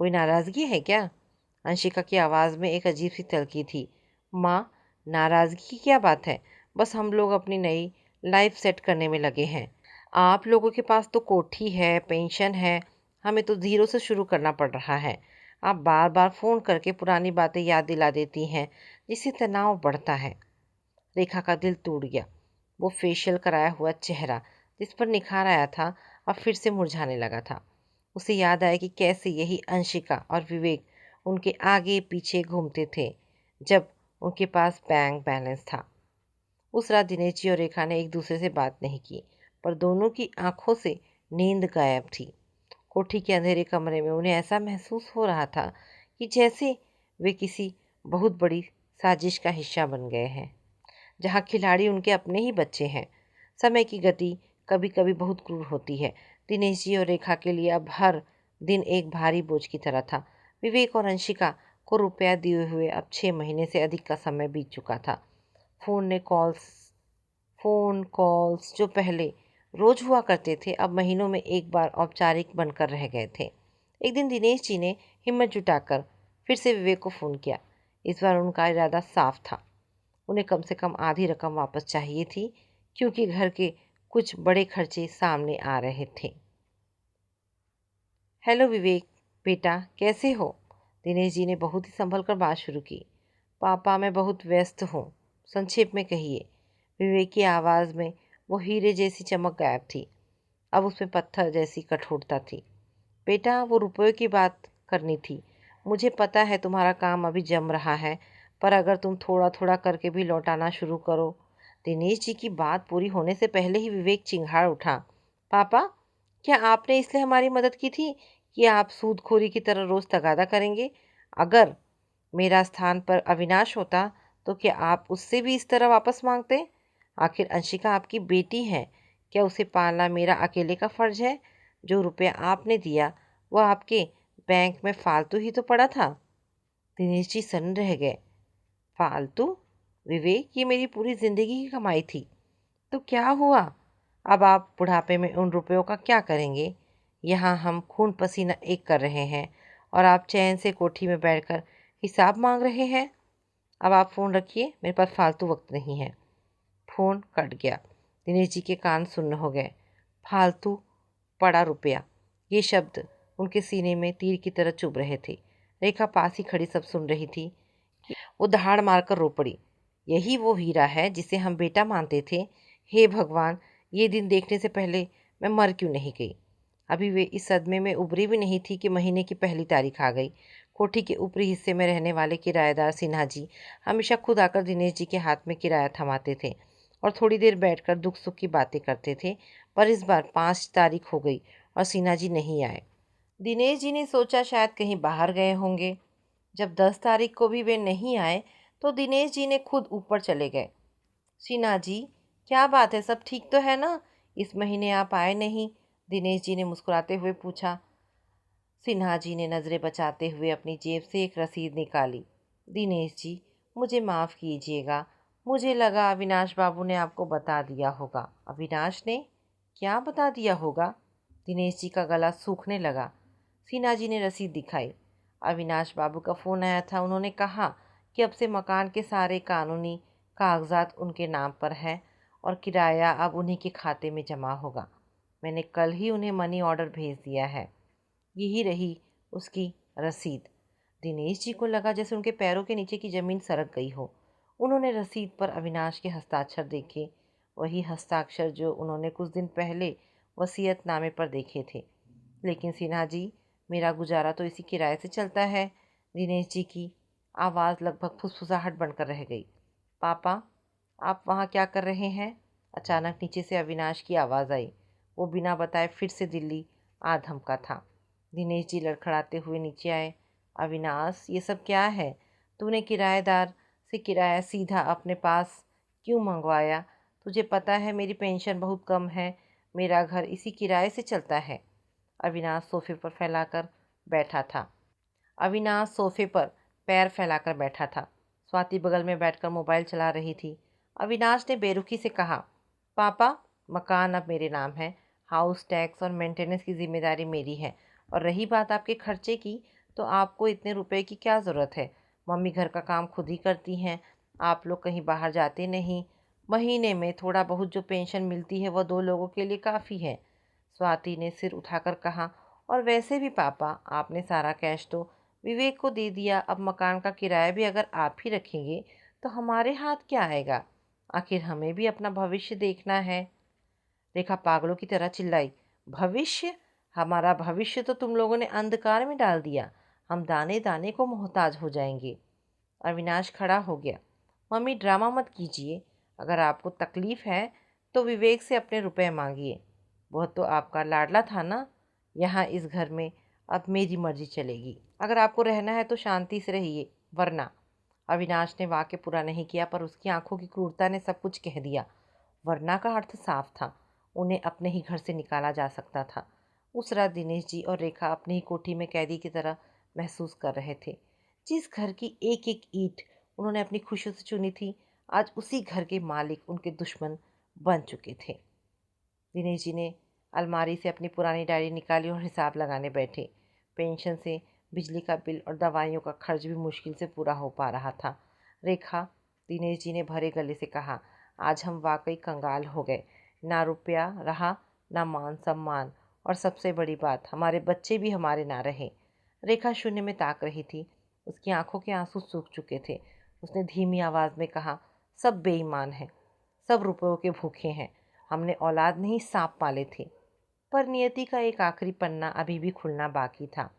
कोई नाराज़गी है क्या? अंशिका की आवाज़ में एक अजीब सी तलखी थी। माँ, नाराज़गी की क्या बात है? बस हम लोग अपनी नई लाइफ सेट करने में लगे हैं। आप लोगों के पास तो कोठी है, पेंशन है, हमें तो ज़ीरो से शुरू करना पड़ रहा है। आप बार बार फ़ोन करके पुरानी बातें याद दिला देती हैं, जिससे तनाव बढ़ता है। रेखा का दिल टूट गया। वो फेशियल कराया हुआ चेहरा जिस पर निखार आया था, अब फिर से मुरझाने लगा था। उसे याद आया कि कैसे यही अंशिका और विवेक उनके आगे पीछे घूमते थे जब उनके पास बैंक बैलेंस था। उस रात दिनेश जी और रेखा ने एक दूसरे से बात नहीं की, पर दोनों की आंखों से नींद गायब थी। कोठी के अंधेरे कमरे में उन्हें ऐसा महसूस हो रहा था कि जैसे वे किसी बहुत बड़ी साजिश का हिस्सा बन गए हैं, जहाँ खिलाड़ी उनके अपने ही बच्चे हैं। समय की गति कभी कभी बहुत क्रूर होती है। दिनेश जी और रेखा के लिए अब हर दिन एक भारी बोझ की तरह था। विवेक और अंशिका को रुपया दिए हुए अब 6 महीने से अधिक का समय बीत चुका था। फ़ोन कॉल्स जो पहले रोज हुआ करते थे, अब महीनों में एक बार औपचारिक बनकर रह गए थे। एक दिन दिनेश जी ने हिम्मत जुटाकर फिर से विवेक को फ़ोन किया। इस बार उनका इरादा साफ था। उन्हें कम से कम आधी रकम वापस चाहिए थी, क्योंकि घर के कुछ बड़े खर्चे सामने आ रहे थे। हेलो विवेक बेटा, कैसे हो? दिनेश जी ने बहुत ही संभल कर बात शुरू की। पापा मैं बहुत व्यस्त हूँ, संक्षेप में कहिए। विवेक की आवाज़ में वो हीरे जैसी चमक गायब थी, अब उसमें पत्थर जैसी कठोरता थी। बेटा वो रुपयों की बात करनी थी। मुझे पता है तुम्हारा काम अभी जम रहा है, पर अगर तुम थोड़ा थोड़ा करके भी लौटाना शुरू करो। दिनेश जी की बात पूरी होने से पहले ही विवेक चिंघाड़ उठा। पापा, क्या आपने इसलिए हमारी मदद की थी कि आप सूदखोरी की तरह रोज़ तगादा करेंगे? अगर मेरा स्थान पर अविनाश होता तो क्या आप उससे भी इस तरह वापस मांगते? आखिर अंशिका आपकी बेटी है, क्या उसे पालना मेरा अकेले का फ़र्ज है? जो रुपया आपने दिया वह आपके बैंक में फालतू ही तो पड़ा था। दिनेश जी सन्न रह गए। फालतू? विवेक, ये मेरी पूरी ज़िंदगी की कमाई थी। तो क्या हुआ? अब आप बुढ़ापे में उन रुपयों का क्या करेंगे? यहाँ हम खून पसीना एक कर रहे हैं और आप चैन से कोठी में बैठकर हिसाब मांग रहे हैं। अब आप फ़ोन रखिए, मेरे पास फालतू वक्त नहीं है। फ़ोन कट गया। दिनेश जी के कान सुन्न हो गए। फालतू, पड़ा रुपया, ये शब्द उनके सीने में तीर की तरह चुभ रहे थे। रेखा पास ही खड़ी सब सुन रही थी। वो दहाड़ मारकर रो पड़ी। यही वो हीरा है जिसे हम बेटा मानते थे। हे भगवान, ये दिन देखने से पहले मैं मर क्यों नहीं गई? अभी वे इस सदमे में उभरी भी नहीं थी कि महीने की पहली तारीख आ गई। कोठी के ऊपरी हिस्से में रहने वाले किराएदार सिन्हा जी हमेशा खुद आकर दिनेश जी के हाथ में किराया थमाते थे और थोड़ी देर बैठकर दुख सुख की बातें करते थे। पर इस बार 5 तारीख हो गई और सिन्हा जी नहीं आए। दिनेश जी ने सोचा शायद कहीं बाहर गए होंगे। जब 10 तारीख को भी वे नहीं आए तो दिनेश जी ने खुद ऊपर चले गए। सिन्हा जी, क्या बात है, सब ठीक तो है ना? इस महीने आप आए नहीं, दिनेश जी ने मुस्कुराते हुए पूछा। सिन्हा जी ने नज़रें बचाते हुए अपनी जेब से एक रसीद निकाली। दिनेश जी, मुझे माफ़ कीजिएगा, मुझे लगा अविनाश बाबू ने आपको बता दिया होगा। अविनाश ने? क्या बता दिया होगा? दिनेश जी का गला सूखने लगा। सिन्हा जी ने रसीद दिखाई। अविनाश बाबू का फ़ोन आया था। उन्होंने कहा कि अब से मकान के सारे कानूनी कागजात उनके नाम पर हैं और किराया अब उन्हीं के खाते में जमा होगा। मैंने कल ही उन्हें मनी ऑर्डर भेज दिया है। यही रही उसकी रसीद। दिनेश जी को लगा जैसे उनके पैरों के नीचे की ज़मीन सरक गई हो। उन्होंने रसीद पर अविनाश के हस्ताक्षर देखे, वही हस्ताक्षर जो उन्होंने कुछ दिन पहले वसीयतनामे पर देखे थे। लेकिन सिन्हा जी, मेरा गुजारा तो इसी किराए से चलता है। दिनेश जी की आवाज़ लगभग फुसफुसाहट बनकर रह गई। पापा, आप वहाँ क्या कर रहे हैं? अचानक नीचे से अविनाश की आवाज़ आई। वो बिना बताए फिर से दिल्ली आ धमका था। दिनेश जी लड़खड़ाते हुए नीचे आए। अविनाश, ये सब क्या है? तूने किराएदार से किराया सीधा अपने पास क्यों मंगवाया? तुझे पता है मेरी पेंशन बहुत कम है, मेरा घर इसी किराए से चलता है। अविनाश सोफे पर फैलाकर बैठा था। अविनाश सोफे पर पैर फैलाकर बैठा था। स्वाति बगल में बैठकर मोबाइल चला रही थी। अविनाश ने बेरुखी से कहा, पापा, मकान अब मेरे नाम है। हाउस टैक्स और मेंटेनेंस की जिम्मेदारी मेरी है। और रही बात आपके खर्चे की, तो आपको इतने रुपए की क्या ज़रूरत है? मम्मी घर का काम खुद ही करती हैं। आप लोग कहीं बाहर जाते नहीं। महीने में थोड़ा बहुत जो पेंशन मिलती है वह 2 लोगों के लिए काफ़ी है। स्वाति ने सिर उठाकर कहा, और वैसे भी पापा, आपने सारा कैश तो विवेक को दे दिया। अब मकान का किराया भी अगर आप ही रखेंगे तो हमारे हाथ क्या आएगा? आखिर हमें भी अपना भविष्य देखना है। रेखा पागलों की तरह चिल्लाई, भविष्य? हमारा भविष्य तो तुम लोगों ने अंधकार में डाल दिया। हम दाने दाने को मोहताज हो जाएंगे। अविनाश खड़ा हो गया। मम्मी, ड्रामा मत कीजिए। अगर आपको तकलीफ़ है तो विवेक से अपने रुपए मांगिए। वह तो आपका लाडला था ना। यहाँ इस घर में अब मेरी मर्जी चलेगी। अगर आपको रहना है तो शांति से रहिए, वरना। अविनाश ने वाक्य पूरा नहीं किया, पर उसकी आंखों की क्रूरता ने सब कुछ कह दिया। वरना का अर्थ साफ था, उन्हें अपने ही घर से निकाला जा सकता था। उस रात दिनेश जी और रेखा अपनी ही कोठी में कैदी की तरह महसूस कर रहे थे। जिस घर की एक एक ईंट उन्होंने अपनी खुशियों से चुनी थी, आज उसी घर के मालिक उनके दुश्मन बन चुके थे। दिनेश जी ने अलमारी से अपनी पुरानी डायरी निकाली और हिसाब लगाने बैठे। पेंशन से बिजली का बिल और दवाइयों का खर्च भी मुश्किल से पूरा हो पा रहा था। रेखा, दिनेश जी ने भरे गले से कहा, आज हम वाकई कंगाल हो गए। ना रुपया रहा, ना मान सम्मान, और सबसे बड़ी बात, हमारे बच्चे भी हमारे ना रहे। रेखा शून्य में ताक रही थी। उसकी आंखों के आंसू सूख चुके थे। उसने धीमी आवाज़ में कहा, सब बेईमान हैं, सब रुपयों के भूखे हैं। हमने औलाद नहीं, सांप पाले थे। पर नियति का एक आखिरी पन्ना अभी भी खुलना बाकी था।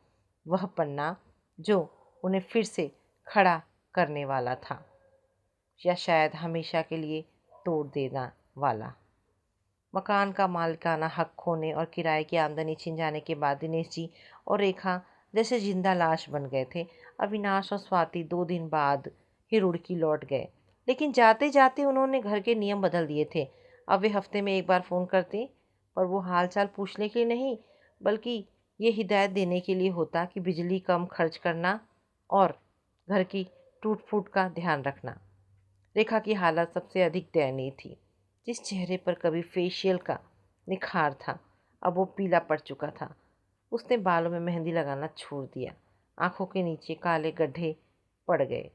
वह पन्ना जो उन्हें फिर से खड़ा करने वाला था, या शायद हमेशा के लिए तोड़ देना वाला। मकान का मालिकाना हक खोने और किराए की आमदनी छिन जाने के बाद दिनेश जी और रेखा जैसे जिंदा लाश बन गए थे। अविनाश और स्वाति 2 दिन बाद ही रुड़की लौट गए, लेकिन जाते जाते उन्होंने घर के नियम बदल दिए थे। अब वे हफ्ते में एक बार फ़ोन करते, पर वो हालचाल पूछने के लिए नहीं, बल्कि ये हिदायत देने के लिए होता कि बिजली कम खर्च करना और घर की टूट फूट का ध्यान रखना। रेखा की हालत सबसे अधिक दयनीय थी। जिस चेहरे पर कभी फेशियल का निखार था, अब वो पीला पड़ चुका था। उसने बालों में मेहंदी लगाना छोड़ दिया। आंखों के नीचे काले गड्ढे पड़ गए।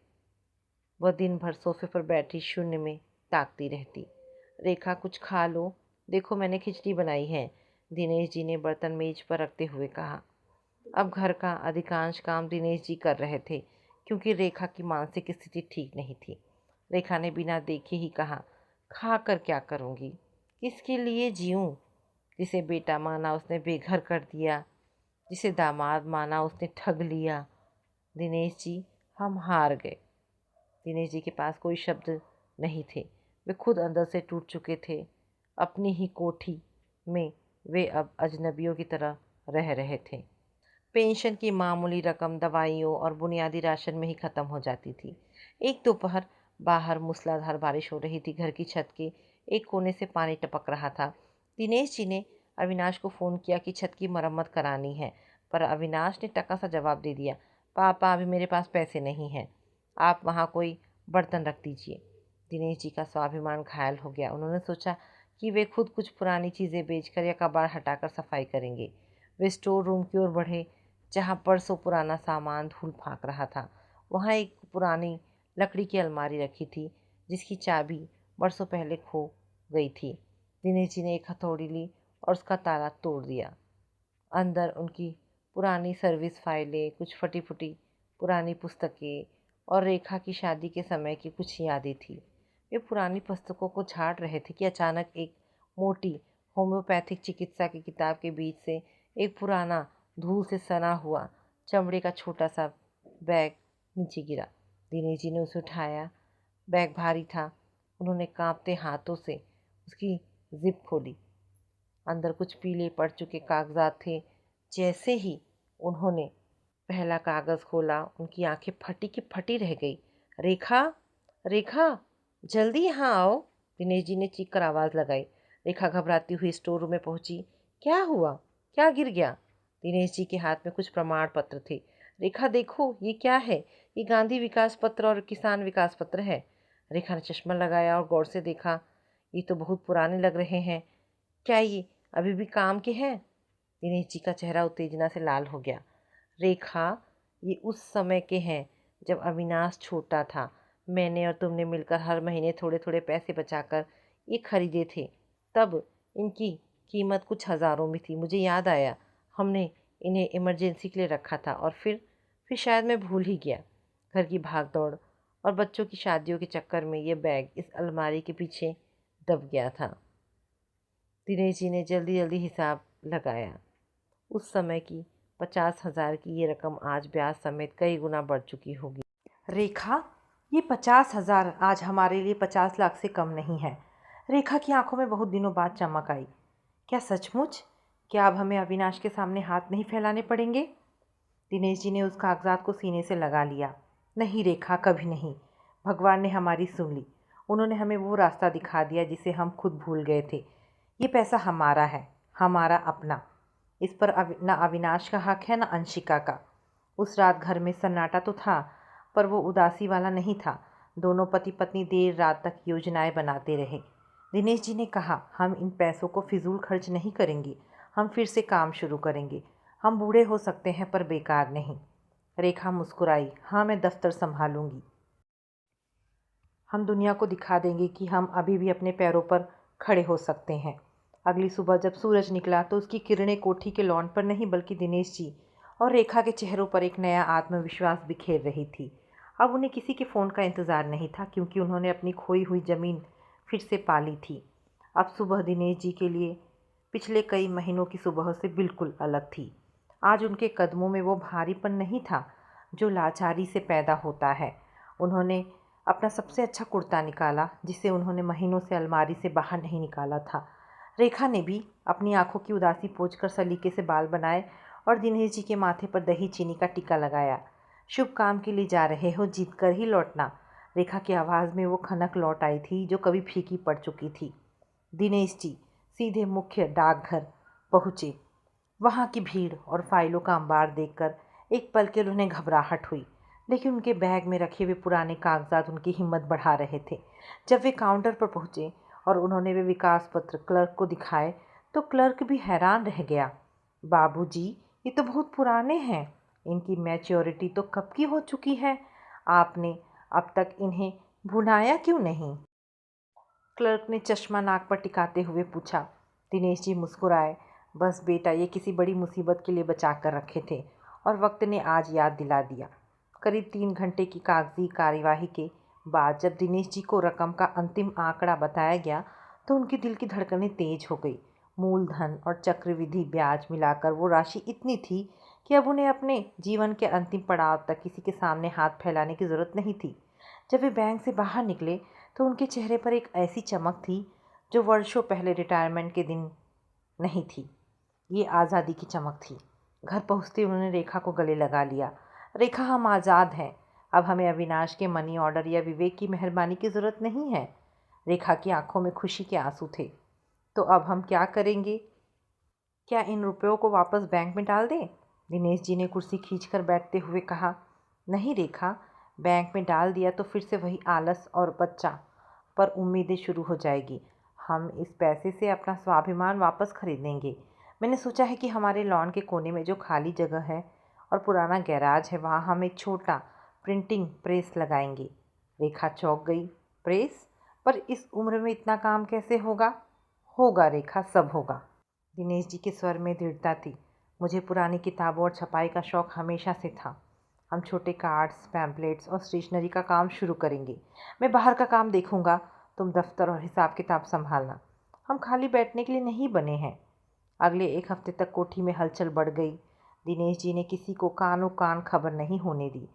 वह दिन भर सोफे पर बैठी शून्य में ताकती रहती। रेखा, कुछ खा लो, देखो मैंने खिचड़ी बनाई है, दिनेश जी ने बर्तन मेज पर रखते हुए कहा। अब घर का अधिकांश काम दिनेश जी कर रहे थे, क्योंकि रेखा की मानसिक स्थिति ठीक नहीं थी। रेखा ने बिना देखे ही कहा, खा कर क्या करूँगी, किसके लिए जीऊँ? जिसे बेटा माना उसने बेघर कर दिया, जिसे दामाद माना उसने ठग लिया। दिनेश जी, हम हार गए। दिनेश जी के पास कोई शब्द नहीं थे। वे खुद अंदर से टूट चुके थे। अपनी ही कोठी में वे अब अजनबियों की तरह रह रहे थे। पेंशन की मामूली रकम दवाइयों और बुनियादी राशन में ही ख़त्म हो जाती थी। एक दोपहर बाहर मूसलाधार बारिश हो रही थी। घर की छत के एक कोने से पानी टपक रहा था। दिनेश जी ने अविनाश को फ़ोन किया कि छत की मरम्मत करानी है, पर अविनाश ने टका सा जवाब दे दिया, पापा अभी मेरे पास पैसे नहीं हैं, आप वहाँ कोई बर्तन रख दीजिए। दिनेश जी का स्वाभिमान घायल हो गया। उन्होंने सोचा कि वे खुद कुछ पुरानी चीज़ें बेचकर या कबाड़ हटाकर सफाई करेंगे। वे स्टोर रूम की ओर बढ़े, जहाँ बरसों पुराना सामान धूल फाँक रहा था। वहाँ एक पुरानी लकड़ी की अलमारी रखी थी, जिसकी चाबी बरसों पहले खो गई थी। दिनेश जी ने एक हथौड़ी ली और उसका ताला तोड़ दिया। अंदर उनकी पुरानी सर्विस फाइलें, कुछ फटी-फुटी पुरानी पुस्तकें और रेखा की शादी के समय की कुछ यादें थी। वे पुरानी पुस्तकों को झाड़ रहे थे कि अचानक एक मोटी होम्योपैथिक चिकित्सा की किताब के बीच से एक पुराना धूल से सना हुआ चमड़े का छोटा सा बैग नीचे गिरा। दिनेश जी ने उसे उठाया। बैग भारी था। उन्होंने कांपते हाथों से उसकी जिप खोली। अंदर कुछ पीले पड़ चुके कागजात थे। जैसे ही उन्होंने पहला कागज़ खोला, उनकी आंखें फटी की फटी रह गई। रेखा, रेखा, जल्दी यहाँ आओ, दिनेश जी ने चीख कर आवाज़ लगाई। रेखा घबराती हुई स्टोर रूम में पहुंची। क्या हुआ? क्या गिर गया? दिनेश जी के हाथ में कुछ प्रमाण पत्र थे। रेखा देखो, ये क्या है? ये गांधी विकास पत्र और किसान विकास पत्र है। रेखा ने चश्मा लगाया और गौर से देखा। ये तो बहुत पुराने लग रहे हैं। क्या ये अभी भी काम के हैं? दिनेश जी का चेहरा उत्तेजना से लाल हो गया। रेखा, ये उस समय के हैं जब अविनाश छोटा था। मैंने और तुमने मिलकर हर महीने थोड़े थोड़े पैसे बचाकर ये खरीदे थे। तब इनकी कीमत कुछ हज़ारों में थी। मुझे याद आया, हमने इन्हें इमरजेंसी के लिए रखा था और फिर शायद मैं भूल ही गया। घर की भाग दौड़ और बच्चों की शादियों के चक्कर में ये बैग इस अलमारी के पीछे दब गया था। दिनेश जी ने जल्दी जल्दी हिसाब लगाया। उस समय की 50,000 की ये रकम आज ब्याज समेत कई गुना बढ़ चुकी होगी। रेखा, ये 50,000 आज हमारे लिए 50 लाख से कम नहीं है। रेखा की आंखों में बहुत दिनों बाद चमक आई। क्या सचमुच? क्या अब हमें अविनाश के सामने हाथ नहीं फैलाने पड़ेंगे? दिनेश जी ने उस कागजात को सीने से लगा लिया। नहीं रेखा, कभी नहीं। भगवान ने हमारी सुन ली। उन्होंने हमें वो रास्ता दिखा दिया जिसे हम खुद भूल गए थे। ये पैसा हमारा है, हमारा अपना। इस पर न अविनाश का हक है, न अंशिका का। उस रात घर में सन्नाटा तो था, पर वो उदासी वाला नहीं था। दोनों पति पत्नी देर रात तक योजनाएं बनाते रहे। दिनेश जी ने कहा, हम इन पैसों को फिजूल खर्च नहीं करेंगे। हम फिर से काम शुरू करेंगे। हम बूढ़े हो सकते हैं पर बेकार नहीं। रेखा मुस्कुराई। हाँ, मैं दफ्तर संभालूंगी। हम दुनिया को दिखा देंगे कि हम अभी भी अपने पैरों पर खड़े हो सकते हैं। अगली सुबह जब सूरज निकला तो उसकी किरणें कोठी के लॉन पर नहीं बल्कि दिनेश जी और रेखा के चेहरों पर एक नया आत्मविश्वास बिखेर रही थी। अब उन्हें किसी के फ़ोन का इंतज़ार नहीं था, क्योंकि उन्होंने अपनी खोई हुई ज़मीन फिर से पाली थी। अब सुबह दिनेश जी के लिए पिछले कई महीनों की सुबह से बिल्कुल अलग थी। आज उनके कदमों में वो भारीपन नहीं था जो लाचारी से पैदा होता है। उन्होंने अपना सबसे अच्छा कुर्ता निकाला, जिसे उन्होंने महीनों से अलमारी से बाहर नहीं निकाला था। रेखा ने भी अपनी आंखों की उदासी पोंछकर सलीके से बाल बनाए और दिनेश जी के माथे पर दही चीनी का टीका लगाया। शुभ काम के लिए जा रहे हो, जीत कर ही लौटना। रेखा की आवाज़ में वो खनक लौट आई थी जो कभी फीकी पड़ चुकी थी। दिनेश जी सीधे मुख्य डाकघर पहुँचे। वहाँ की भीड़ और फाइलों का अंबार देखकर एक पल के लिए उन्हें घबराहट हुई, लेकिन उनके बैग में रखे हुए पुराने कागजात उनकी हिम्मत बढ़ा रहे थे। जब वे काउंटर पर पहुँचे और उन्होंने वे विकास पत्र क्लर्क को दिखाए, तो क्लर्क भी हैरान रह गया। बाबूजी, ये तो बहुत पुराने हैं। इनकी मैच्योरिटी तो कब की हो चुकी है। आपने अब तक इन्हें भुनाया क्यों नहीं? क्लर्क ने चश्मा नाक पर टिकाते हुए पूछा। दिनेश जी मुस्कुराए। बस बेटा, ये किसी बड़ी मुसीबत के लिए बचा कर रखे थे और वक्त ने आज याद दिला दिया। करीब 3 घंटे की कागजी कार्यवाही के बाद जब दिनेश जी को रकम का अंतिम आंकड़ा बताया गया तो उनके दिल की धड़कनें तेज हो गई। मूलधन और चक्रवृद्धि ब्याज मिलाकर वो राशि इतनी थी कि अब उन्हें अपने जीवन के अंतिम पड़ाव तक किसी के सामने हाथ फैलाने की ज़रूरत नहीं थी। जब वे बैंक से बाहर निकले तो उनके चेहरे पर एक ऐसी चमक थी जो वर्षों पहले रिटायरमेंट के दिन नहीं थी। ये आज़ादी की चमक थी। घर पहुँचते उन्होंने रेखा को गले लगा लिया। रेखा, हम आज़ाद हैं। अब हमें अविनाश के मनी ऑर्डर या विवेक की मेहरबानी की ज़रूरत नहीं है। रेखा की आंखों में खुशी के आंसू थे। तो अब हम क्या करेंगे? क्या इन रुपयों को वापस बैंक में डाल दें? दिनेश जी ने कुर्सी खींचकर बैठते हुए कहा। नहीं रेखा, बैंक में डाल दिया तो फिर से वही आलस और बच्चा पर उम्मीदें शुरू हो जाएगी। हम इस पैसे से अपना स्वाभिमान वापस खरीदेंगे। मैंने सोचा है कि हमारे लॉन के कोने में जो खाली जगह है और पुराना गैराज है, वहाँ हम एक छोटा प्रिंटिंग प्रेस लगाएंगे। रेखा चौंक गई। प्रेस? पर इस उम्र में इतना काम कैसे होगा? होगा रेखा, सब होगा। दिनेश जी के स्वर में दृढ़ता थी। मुझे पुरानी किताबों और छपाई का शौक़ हमेशा से था। हम छोटे कार्ड्स, पैम्पलेट्स और स्टेशनरी का काम शुरू करेंगे। मैं बाहर का काम देखूंगा, तुम दफ्तर और हिसाब किताब संभालना। हम खाली बैठने के लिए नहीं बने हैं। अगले एक हफ्ते तक कोठी में हलचल बढ़ गई। दिनेश जी ने किसी को कानो कान खबर नहीं होने दी।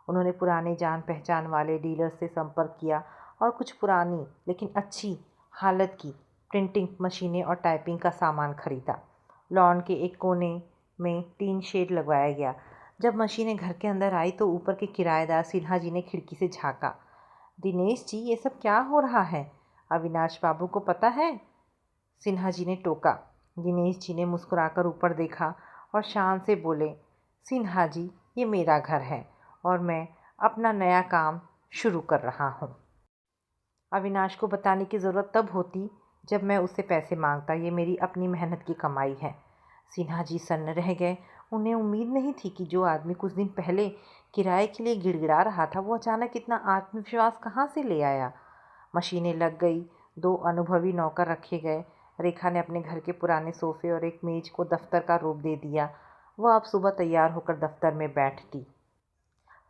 उन्होंने पुराने जान पहचान वाले डीलर से संपर्क किया और कुछ पुरानी लेकिन अच्छी हालत की प्रिंटिंग मशीनें और टाइपिंग का सामान खरीदा। लॉन के एक कोने में टीन शेड लगवाया गया। जब मशीनें घर के अंदर आई तो ऊपर के किराएदार सिन्हा जी ने खिड़की से झाँका। दिनेश जी, ये सब क्या हो रहा है? अविनाश बाबू को पता है? सिन्हा जी ने टोका। दिनेश जी ने मुस्कुराकर ऊपर देखा और शान से बोले, सिन्हा जी, ये मेरा घर है और मैं अपना नया काम शुरू कर रहा हूँ। अविनाश को बताने की ज़रूरत तब होती जब मैं उससे पैसे मांगता। ये मेरी अपनी मेहनत की कमाई है। सिन्हा जी सन्न रह गए। उन्हें उम्मीद नहीं थी कि जो आदमी कुछ दिन पहले किराए के लिए गिड़गिड़ा रहा था, वो अचानक इतना आत्मविश्वास कहाँ से ले आया। मशीनें लग गई। 2 अनुभवी नौकर रखे गए। रेखा ने अपने घर के पुराने सोफे और एक मेज को दफ्तर का रूप दे दिया। वह अब सुबह तैयार होकर दफ्तर में बैठती,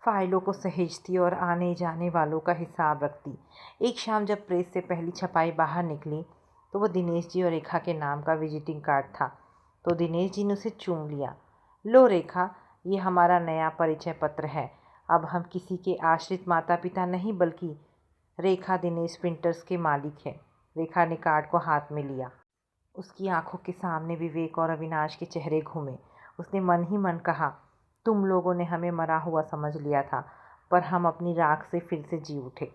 फाइलों को सहेजती और आने जाने वालों का हिसाब रखती। एक शाम जब प्रेस से पहली छपाई बाहर निकली तो वह दिनेश जी और रेखा के नाम का विजिटिंग कार्ड था। तो दिनेश जी ने उसे चूम लिया। लो रेखा, ये हमारा नया परिचय पत्र है। अब हम किसी के आश्रित माता पिता नहीं, बल्कि रेखा दिनेश प्रिंटर्स के मालिक है। रेखा ने कार्ड को हाथ में लिया। उसकी आंखों के सामने विवेक और अविनाश के चेहरे घूमे। उसने मन ही मन कहा, तुम लोगों ने हमें मरा हुआ समझ लिया था, पर हम अपनी राख से फिर से जी उठे।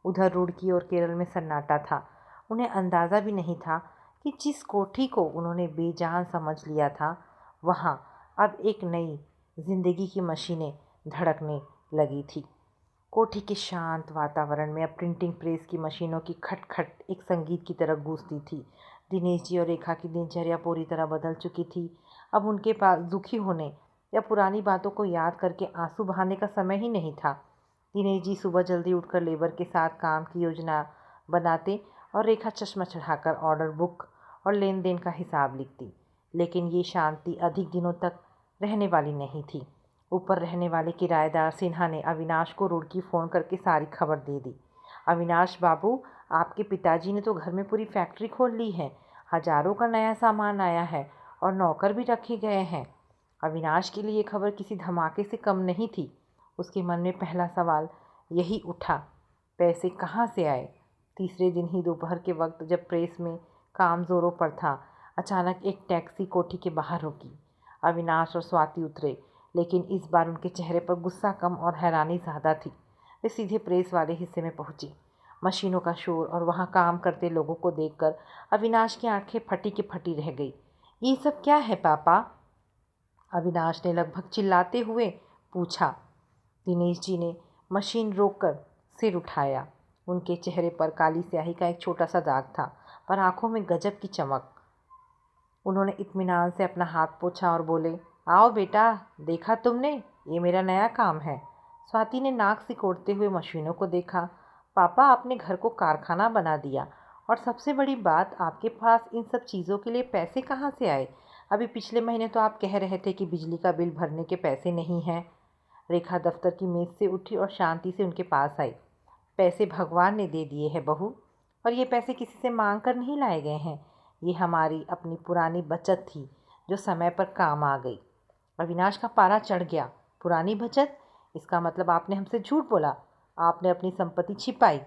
उधर रुड़की और केरल में सन्नाटा था। उन्हें अंदाज़ा भी नहीं था कि जिस कोठी को उन्होंने बेजान समझ लिया था, वहाँ अब एक नई जिंदगी की मशीनें धड़कने लगी थी। कोठी के शांत वातावरण में अब प्रिंटिंग प्रेस की मशीनों की खटखट एक संगीत की तरह गूंजती थी। दिनेश जी और रेखा की दिनचर्या पूरी तरह बदल चुकी थी। अब उनके पास दुखी होने या पुरानी बातों को याद करके आंसू बहाने का समय ही नहीं था। दिनेश जी सुबह जल्दी उठकर लेबर के साथ काम की योजना बनाते और रेखा चश्मा चढ़ाकर ऑर्डर बुक और लेन देन का हिसाब लिखती। लेकिन ये शांति अधिक दिनों तक रहने वाली नहीं थी। ऊपर रहने वाले किराएदार सिन्हा ने अविनाश को रुड़की फ़ोन करके सारी खबर दे दी। अविनाश बाबू, आपके पिताजी ने तो घर में पूरी फैक्ट्री खोल ली है। हजारों का नया सामान आया है और नौकर भी रखे गए हैं। अविनाश के लिए ये खबर किसी धमाके से कम नहीं थी। उसके मन में पहला सवाल यही उठा, पैसे कहाँ से आए? तीसरे दिन ही दोपहर के वक्त जब प्रेस में काम जोरों पर था, अचानक एक टैक्सी कोठी के बाहर रुकी। अविनाश और स्वाति उतरे, लेकिन इस बार उनके चेहरे पर गुस्सा कम और हैरानी ज़्यादा थी। वे सीधे प्रेस वाले हिस्से में पहुंचे। मशीनों का शोर और वहां काम करते लोगों को देखकर अविनाश की आंखें फटी की फटी रह गई। ये सब क्या है पापा? अविनाश ने लगभग चिल्लाते हुए पूछा। दिनेश जी ने मशीन रोककर सिर उठाया। उनके चेहरे पर काली स्याही का एक छोटा सा दाग था, पर आंखों में गजब की चमक। उन्होंने इत्मीनान से अपना हाथ पोंछा और बोले, आओ बेटा, देखा तुमने, ये मेरा नया काम है। स्वाति ने नाक सिकोड़ते हुए मशीनों को देखा। पापा, आपने घर को कारखाना बना दिया, और सबसे बड़ी बात, आपके पास इन सब चीज़ों के लिए पैसे कहाँ से आए? अभी पिछले महीने तो आप कह रहे थे कि बिजली का बिल भरने के पैसे नहीं हैं। रेखा दफ्तर की मेज़ से उठी और शांति से उनके पास आई। पैसे भगवान ने दे दिए हैं बहू, और ये पैसे किसी से मांग कर नहीं लाए गए हैं। ये हमारी अपनी पुरानी बचत थी जो समय पर काम आ गई। अविनाश का पारा चढ़ गया। पुरानी बचत? इसका मतलब आपने हमसे झूठ बोला, आपने अपनी संपत्ति छिपाई।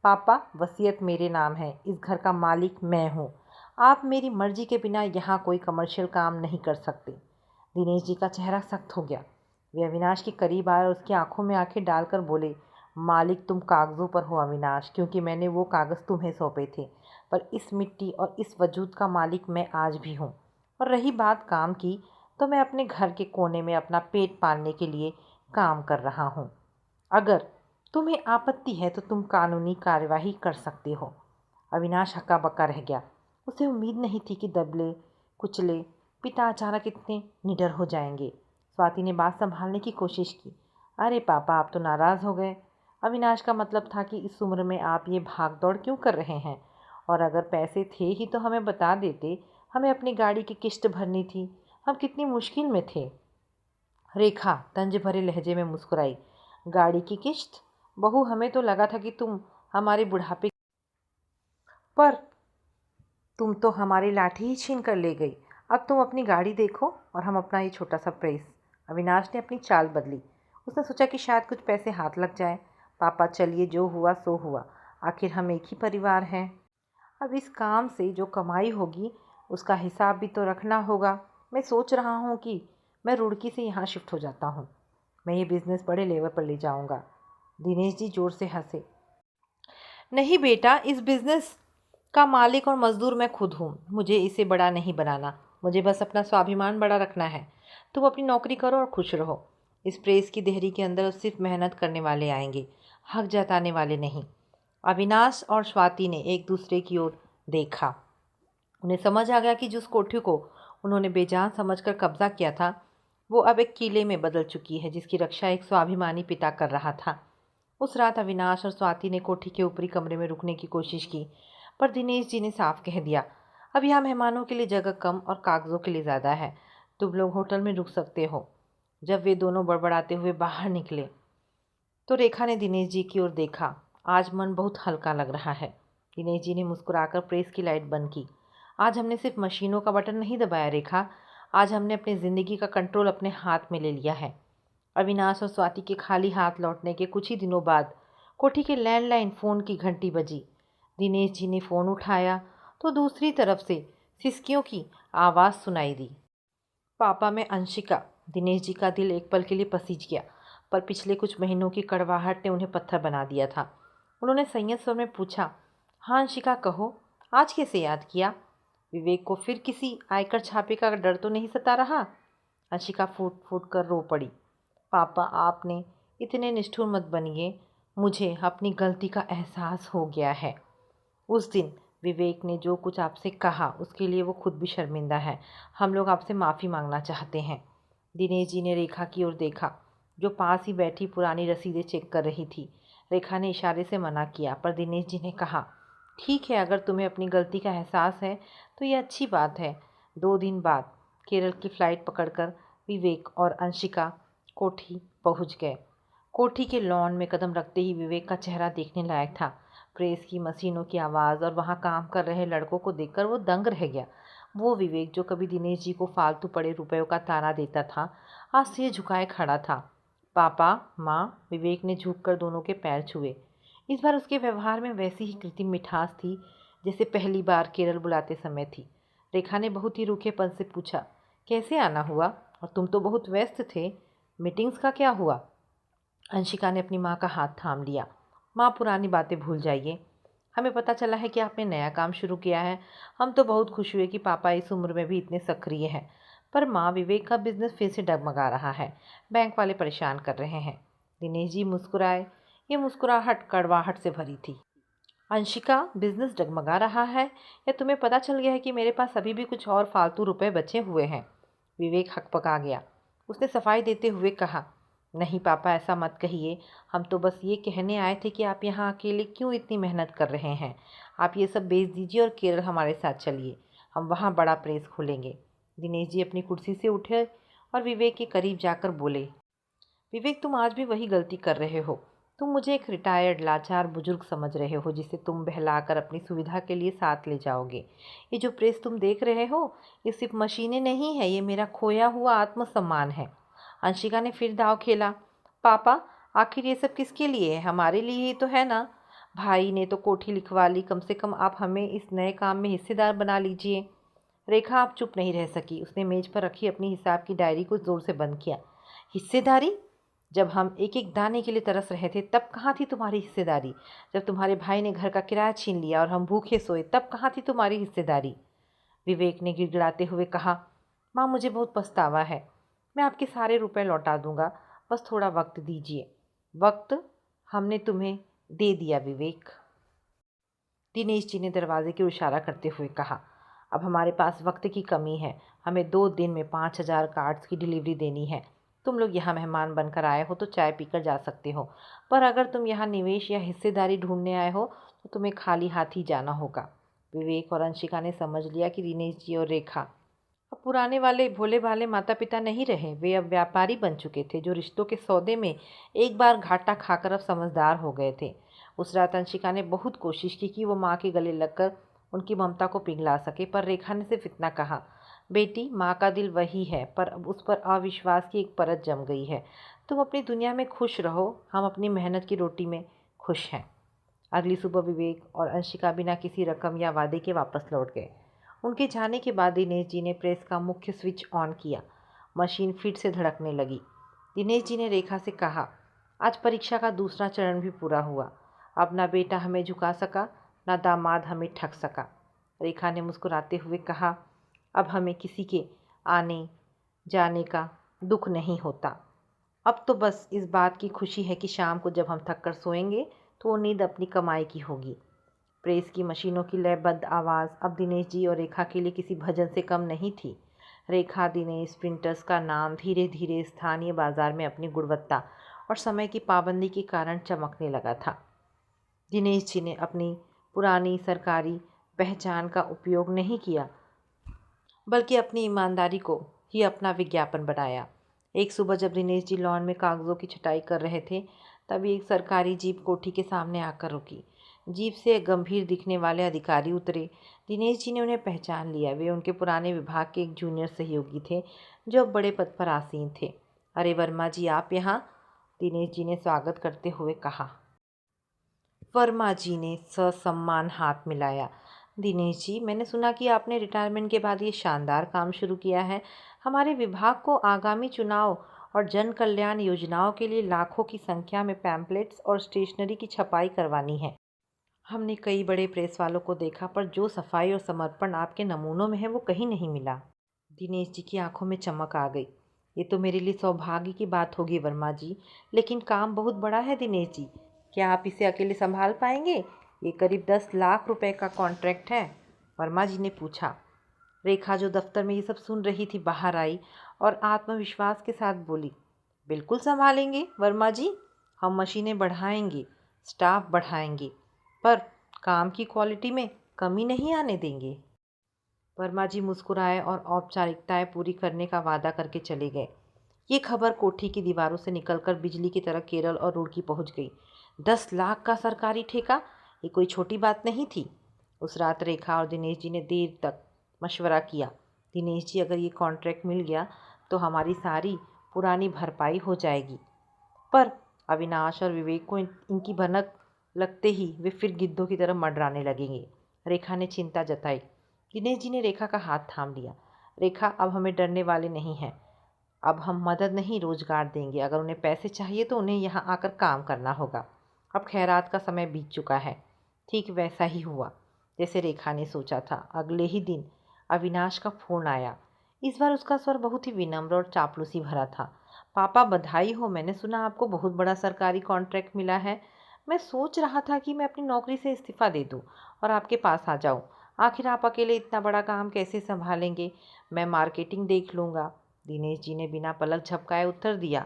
पापा, वसीयत मेरे नाम है, इस घर का मालिक मैं हूँ। आप मेरी मर्जी के बिना यहाँ कोई कमर्शियल काम नहीं कर सकते। दिनेश जी का चेहरा सख्त हो गया। वे अविनाश के करीब आए और उसकी आंखों में आंखें डालकर बोले, मालिक तुम कागज़ों पर हो अविनाश, क्योंकि मैंने वो कागज़ तुम्हें सौंपे थे, पर इस मिट्टी और इस वजूद का मालिक मैं आज भी हूँ। और रही बात काम की, तो मैं अपने घर के कोने में अपना पेट पालने के लिए काम कर रहा हूँ। अगर तुम्हें आपत्ति है तो तुम कानूनी कार्यवाही कर सकते हो। अविनाश हक्का बक्का रह गया। उसे उम्मीद नहीं थी कि दबले कुचले पिता अचानक इतने निडर हो जाएंगे। स्वाति ने बात संभालने की कोशिश की। अरे पापा, आप तो नाराज़ हो गए। अविनाश का मतलब था कि इस उम्र में आप ये भाग दौड़ क्यों कर रहे हैं? और अगर पैसे थे ही तो हमें बता देते। हमें अपनी गाड़ी की किश्त भरनी थी। हम कितनी मुश्किल में थे। रेखा तंज भरे लहजे में मुस्कुराई। गाड़ी की किश्त? बहू, हमें तो लगा था कि तुम हमारे बुढ़ापे पर तुम तो हमारी लाठी ही छीन कर ले गई। अब तुम अपनी गाड़ी देखो और हम अपना ये छोटा सा प्रेस। अविनाश ने अपनी चाल बदली। उसने सोचा कि शायद कुछ पैसे हाथ लग जाए। पापा, चलिए, जो हुआ सो हुआ। आखिर हम एक ही परिवार हैं। अब इस काम से जो कमाई होगी उसका हिसाब भी तो रखना होगा। मैं सोच रहा हूँ कि मैं रुड़की से यहाँ शिफ्ट हो जाता हूँ। मैं ये बिज़नेस बड़े लेवल पर ले जाऊँगा। दिनेश जी जोर से हंसे। नहीं बेटा, इस बिज़नेस का मालिक और मज़दूर मैं खुद हूँ। मुझे इसे बड़ा नहीं बनाना। मुझे बस अपना स्वाभिमान बड़ा रखना है। तुम अपनी नौकरी करो और खुश रहो। इस प्रेस की देहरी के अंदर सिर्फ मेहनत करने वाले आएंगे, हक जताने वाले नहीं। अविनाश और स्वाति ने एक दूसरे की ओर देखा। उन्हें समझ आ गया कि जिस कोठी को उन्होंने बेजान समझकर कब्जा किया था, वो अब एक किले में बदल चुकी है, जिसकी रक्षा एक स्वाभिमानी पिता कर रहा था। उस रात अविनाश और स्वाति ने कोठी के ऊपरी कमरे में रुकने की कोशिश की, पर दिनेश जी ने साफ कह दिया, अब यहाँ मेहमानों के लिए जगह कम और कागज़ों के लिए ज़्यादा है। तुम लोग होटल में रुक सकते हो। जब वे दोनों बड़बड़ाते हुए बाहर निकले तो रेखा ने दिनेश जी की ओर देखा। आज मन बहुत हल्का लग रहा है। दिनेश जी ने मुस्कुराकर प्रेस की लाइट बंद की। आज हमने सिर्फ मशीनों का बटन नहीं दबाया रेखा, आज हमने अपनी ज़िंदगी का कंट्रोल अपने हाथ में ले लिया है। अविनाश और स्वाति के खाली हाथ लौटने के कुछ ही दिनों बाद कोठी के लैंडलाइन फ़ोन की घंटी बजी। दिनेश जी ने फ़ोन उठाया तो दूसरी तरफ से सिसकियों की आवाज़ सुनाई दी। पापा, मैं अंशिका। दिनेश जी का दिल एक पल के लिए पसीज गया, पर पिछले कुछ महीनों की कड़वाहट ने उन्हें पत्थर बना दिया था। उन्होंने संयत स्वर में पूछा, हाँ अंशिका, कहो, आज कैसे याद किया? विवेक को फिर किसी आयकर छापे का डर तो नहीं सता रहा? अंशिका फूट फूट कर रो पड़ी। पापा, आपने इतने निष्ठुर मत बनिए। मुझे अपनी गलती का एहसास हो गया है। उस दिन विवेक ने जो कुछ आपसे कहा उसके लिए वो खुद भी शर्मिंदा है। हम लोग आपसे माफ़ी मांगना चाहते हैं। दिनेश जी ने रेखा की ओर देखा, जो पास ही बैठी पुरानी रसीदें चेक कर रही थी। रेखा ने इशारे से मना किया, पर दिनेश जी ने कहा, ठीक है, अगर तुम्हें अपनी गलती का एहसास है तो ये अच्छी बात है। 2 दिन बाद केरल की फ़्लाइट पकड़कर विवेक और अंशिका कोठी पहुंच गए। कोठी के लॉन में कदम रखते ही विवेक का चेहरा देखने लायक था। प्रेस की मशीनों की आवाज़ और वहाँ काम कर रहे लड़कों को देखकर वो दंग रह गया। वो विवेक जो कभी दिनेश जी को फालतू पड़े रुपयों का ताना देता था, आज सिर झुकाए खड़ा था। पापा, माँ, विवेक ने झुककर दोनों के पैर छुए। इस बार उसके व्यवहार में वैसी ही कृत्रिम मिठास थी जैसे पहली बार केरल बुलाते समय थी। रेखा ने बहुत ही रूखेपन से पूछा, कैसे आना हुआ? और तुम तो बहुत व्यस्त थे। मीटिंग्स का क्या हुआ? अंशिका ने अपनी माँ का हाथ थाम लिया। माँ, पुरानी बातें भूल जाइए। हमें पता चला है कि आपने नया काम शुरू किया है। हम तो बहुत खुश हुए कि पापा इस उम्र में भी इतने सक्रिय हैं। पर माँ, विवेक का बिजनेस फिर से डगमगा रहा है। बैंक वाले परेशान कर रहे हैं। दिनेश जी मुस्कुराए। ये मुस्कुराहट कड़वाहट से भरी थी। अंशिका, बिजनेस डगमगा रहा है या तुम्हें पता चल गया है कि मेरे पास अभी भी कुछ और फालतू रुपए बचे हुए हैं? विवेक हकपका गया। उसने सफाई देते हुए कहा, नहीं पापा, ऐसा मत कहिए। हम तो बस ये कहने आए थे कि आप यहाँ अकेले क्यों इतनी मेहनत कर रहे हैं। आप ये सब बेच दीजिए और केरल हमारे साथ चलिए। हम वहाँ बड़ा प्रेस खोलेंगे। दिनेश जी अपनी कुर्सी से उठे और विवेक के करीब जाकर बोले, विवेक, तुम आज भी वही गलती कर रहे हो। तुम मुझे एक रिटायर्ड लाचार बुजुर्ग समझ रहे हो, जिसे तुम बहलाकर अपनी सुविधा के लिए साथ ले जाओगे। ये जो प्रेस तुम देख रहे हो, ये सिर्फ मशीनें नहीं है, ये मेरा खोया हुआ आत्मसम्मान है। अंशिका ने फिर दाव खेला। पापा, आखिर ये सब किसके लिए है? हमारे लिए ही तो है ना। भाई ने तो कोठी लिखवा ली, कम से कम आप हमें इस नए काम में हिस्सेदार बना लीजिए। रेखा आप चुप नहीं रह सकी। उसने मेज पर रखी अपनी हिसाब की डायरी को जोर से बंद किया। हिस्सेदारी? जब हम एक एक दाने के लिए तरस रहे थे तब कहाँ थी तुम्हारी हिस्सेदारी? जब तुम्हारे भाई ने घर का किराया छीन लिया और हम भूखे सोए तब कहाँ थी तुम्हारी हिस्सेदारी? विवेक ने गिड़गिड़ाते हुए कहा। माँ, मुझे बहुत पछतावा है। मैं आपके सारे रुपए लौटा दूंगा, बस थोड़ा वक्त दीजिए। वक्त हमने तुम्हें दे दिया विवेक। दिनेश जी ने दरवाजे की ओर इशारा करते हुए कहा। अब हमारे पास वक्त की कमी है। हमें 2 दिन में 5,000 कार्ड्स की डिलीवरी देनी है। तुम लोग यहाँ मेहमान बनकर आए हो तो चाय पीकर जा सकते हो, पर अगर तुम यहाँ निवेश या हिस्सेदारी ढूंढने आए हो तो तुम्हें खाली हाथ ही जाना होगा। विवेक और अंशिका ने समझ लिया कि दिनेश जी और रेखा अब पुराने वाले भोले भाले माता पिता नहीं रहे। वे अब व्यापारी बन चुके थे, जो रिश्तों के सौदे में एक बार घाटा खाकर अब समझदार हो गए थे। उस रात अंशिका ने बहुत कोशिश की कि वो माँ के गले लगकर उनकी ममता को पिघला सके, पर रेखा ने सिर्फ इतना कहा, बेटी, माँ का दिल वही है, पर अब उस पर अविश्वास की एक परत जम गई है। तुम अपनी दुनिया में खुश रहो, हम अपनी मेहनत की रोटी में खुश हैं। अगली सुबह विवेक और अंशिका बिना किसी रकम या वादे के वापस लौट गए। उनके जाने के बाद दिनेश जी ने प्रेस का मुख्य स्विच ऑन किया। मशीन फिर से धड़कने लगी। दिनेश जी ने रेखा से कहा, आज परीक्षा का दूसरा चरण भी पूरा हुआ। अब ना बेटा हमें झुका सका, ना दामाद हमें ठग सका। रेखा ने मुस्कुराते हुए कहा, अब हमें किसी के आने जाने का दुख नहीं होता। अब तो बस इस बात की खुशी है कि शाम को जब हम थक कर सोएंगे तो वो नींद अपनी कमाई की होगी। प्रेस की मशीनों की लयबद्ध आवाज़ अब दिनेश जी और रेखा के लिए किसी भजन से कम नहीं थी। रेखा दिनेश प्रिंटर्स का नाम धीरे धीरे स्थानीय बाजार में अपनी गुणवत्ता और समय की पाबंदी के कारण चमकने लगा था। दिनेश जी ने अपनी पुरानी सरकारी पहचान का उपयोग नहीं किया, बल्कि अपनी ईमानदारी को ही अपना विज्ञापन बनाया। एक सुबह जब दिनेश जी लॉन में कागज़ों की छटाई कर रहे थे, तभी एक सरकारी जीप कोठी के सामने आकर रुकी। जीप से एक गंभीर दिखने वाले अधिकारी उतरे। दिनेश जी ने उन्हें पहचान लिया। वे उनके पुराने विभाग के एक जूनियर सहयोगी थे, जो अब बड़े पद पर आसीन थे। अरे वर्मा जी, आप यहाँ? दिनेश जी ने स्वागत करते हुए कहा। वर्मा जी ने ससम्मान हाथ मिलाया। दिनेश जी, मैंने सुना कि आपने रिटायरमेंट के बाद ये शानदार काम शुरू किया है। हमारे विभाग को आगामी चुनाव और जन कल्याण योजनाओं के लिए लाखों की संख्या में पैम्पलेट्स और स्टेशनरी की छपाई करवानी है। हमने कई बड़े प्रेस वालों को देखा, पर जो सफाई और समर्पण आपके नमूनों में है वो कहीं नहीं मिला। दिनेश जी की आंखों में चमक आ गई। ये तो मेरे लिए सौभाग्य की बात होगी वर्मा जी, लेकिन काम बहुत बड़ा है दिनेश जी। क्या आप इसे अकेले संभाल पाएंगे? ये करीब 10 लाख रुपए का कॉन्ट्रैक्ट है, वर्मा जी ने पूछा। रेखा, जो दफ्तर में ये सब सुन रही थी, बाहर आई और आत्मविश्वास के साथ बोली, बिल्कुल संभालेंगे वर्मा जी। हम मशीनें बढ़ाएंगे, स्टाफ बढ़ाएंगे, पर काम की क्वालिटी में कमी नहीं आने देंगे। वर्मा जी मुस्कुराए और औपचारिकताएं पूरी करने का वादा करके चले गए। ये खबर कोठी की दीवारों से निकलकर बिजली की तरह केरल और रुड़की पहुंच गई। 10 लाख का सरकारी ठेका, ये कोई छोटी बात नहीं थी। उस रात रेखा और दिनेश जी ने देर तक मशवरा किया। दिनेश जी, अगर ये कॉन्ट्रैक्ट मिल गया तो हमारी सारी पुरानी भरपाई हो जाएगी, पर अविनाश और विवेक को इनकी भनक लगते ही वे फिर गिद्धों की तरह मंडराने लगेंगे। रेखा ने चिंता जताई। दिनेश जी ने रेखा का हाथ थाम लिया। रेखा, अब हमें डरने वाले नहीं हैं। अब हम मदद नहीं, रोजगार देंगे। अगर उन्हें पैसे चाहिए तो उन्हें यहाँ आकर काम करना होगा। अब खैरात का समय बीत चुका है। ठीक वैसा ही हुआ जैसे रेखा ने सोचा था। अगले ही दिन अविनाश का फ़ोन आया। इस बार उसका स्वर बहुत ही विनम्र और चापलूसी भरा था। पापा, बधाई हो, मैंने सुना आपको बहुत बड़ा सरकारी कॉन्ट्रैक्ट मिला है। मैं सोच रहा था कि मैं अपनी नौकरी से इस्तीफ़ा दे दूँ और आपके पास आ जाऊँ। आखिर आप अकेले इतना बड़ा काम कैसे संभालेंगे? मैं मार्केटिंग देख लूँगा। दिनेश जी ने बिना पलक झपकाए उत्तर दिया।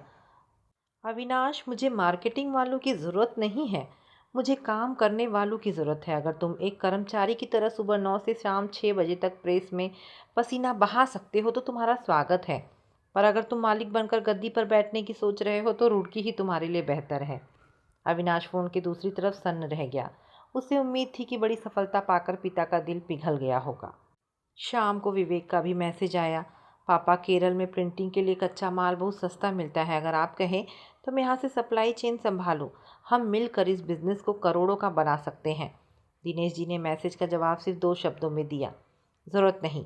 अविनाश, मुझे मार्केटिंग वालों की ज़रूरत नहीं है, मुझे काम करने वालों की ज़रूरत है। अगर तुम एक कर्मचारी की तरह सुबह 9 से शाम 6 बजे तक प्रेस में पसीना बहा सकते हो तो तुम्हारा स्वागत है, पर अगर तुम मालिक बनकर गद्दी पर बैठने की सोच रहे हो तो रुड़की ही तुम्हारे लिए बेहतर है। अविनाश फ़ोन की दूसरी तरफ सन्न रह गया। उसे उम्मीद थी कि बड़ी सफलता पाकर पिता का दिल पिघल गया होगा। शाम को विवेक का भी मैसेज आया। पापा, केरल में प्रिंटिंग के लिए कच्चा माल बहुत सस्ता मिलता है। अगर आप कहें तो मैं यहाँ से सप्लाई चेन संभालूं। हम मिलकर इस बिज़नेस को करोड़ों का बना सकते हैं। दिनेश जी ने मैसेज का जवाब सिर्फ 2 शब्दों में दिया, ज़रूरत नहीं।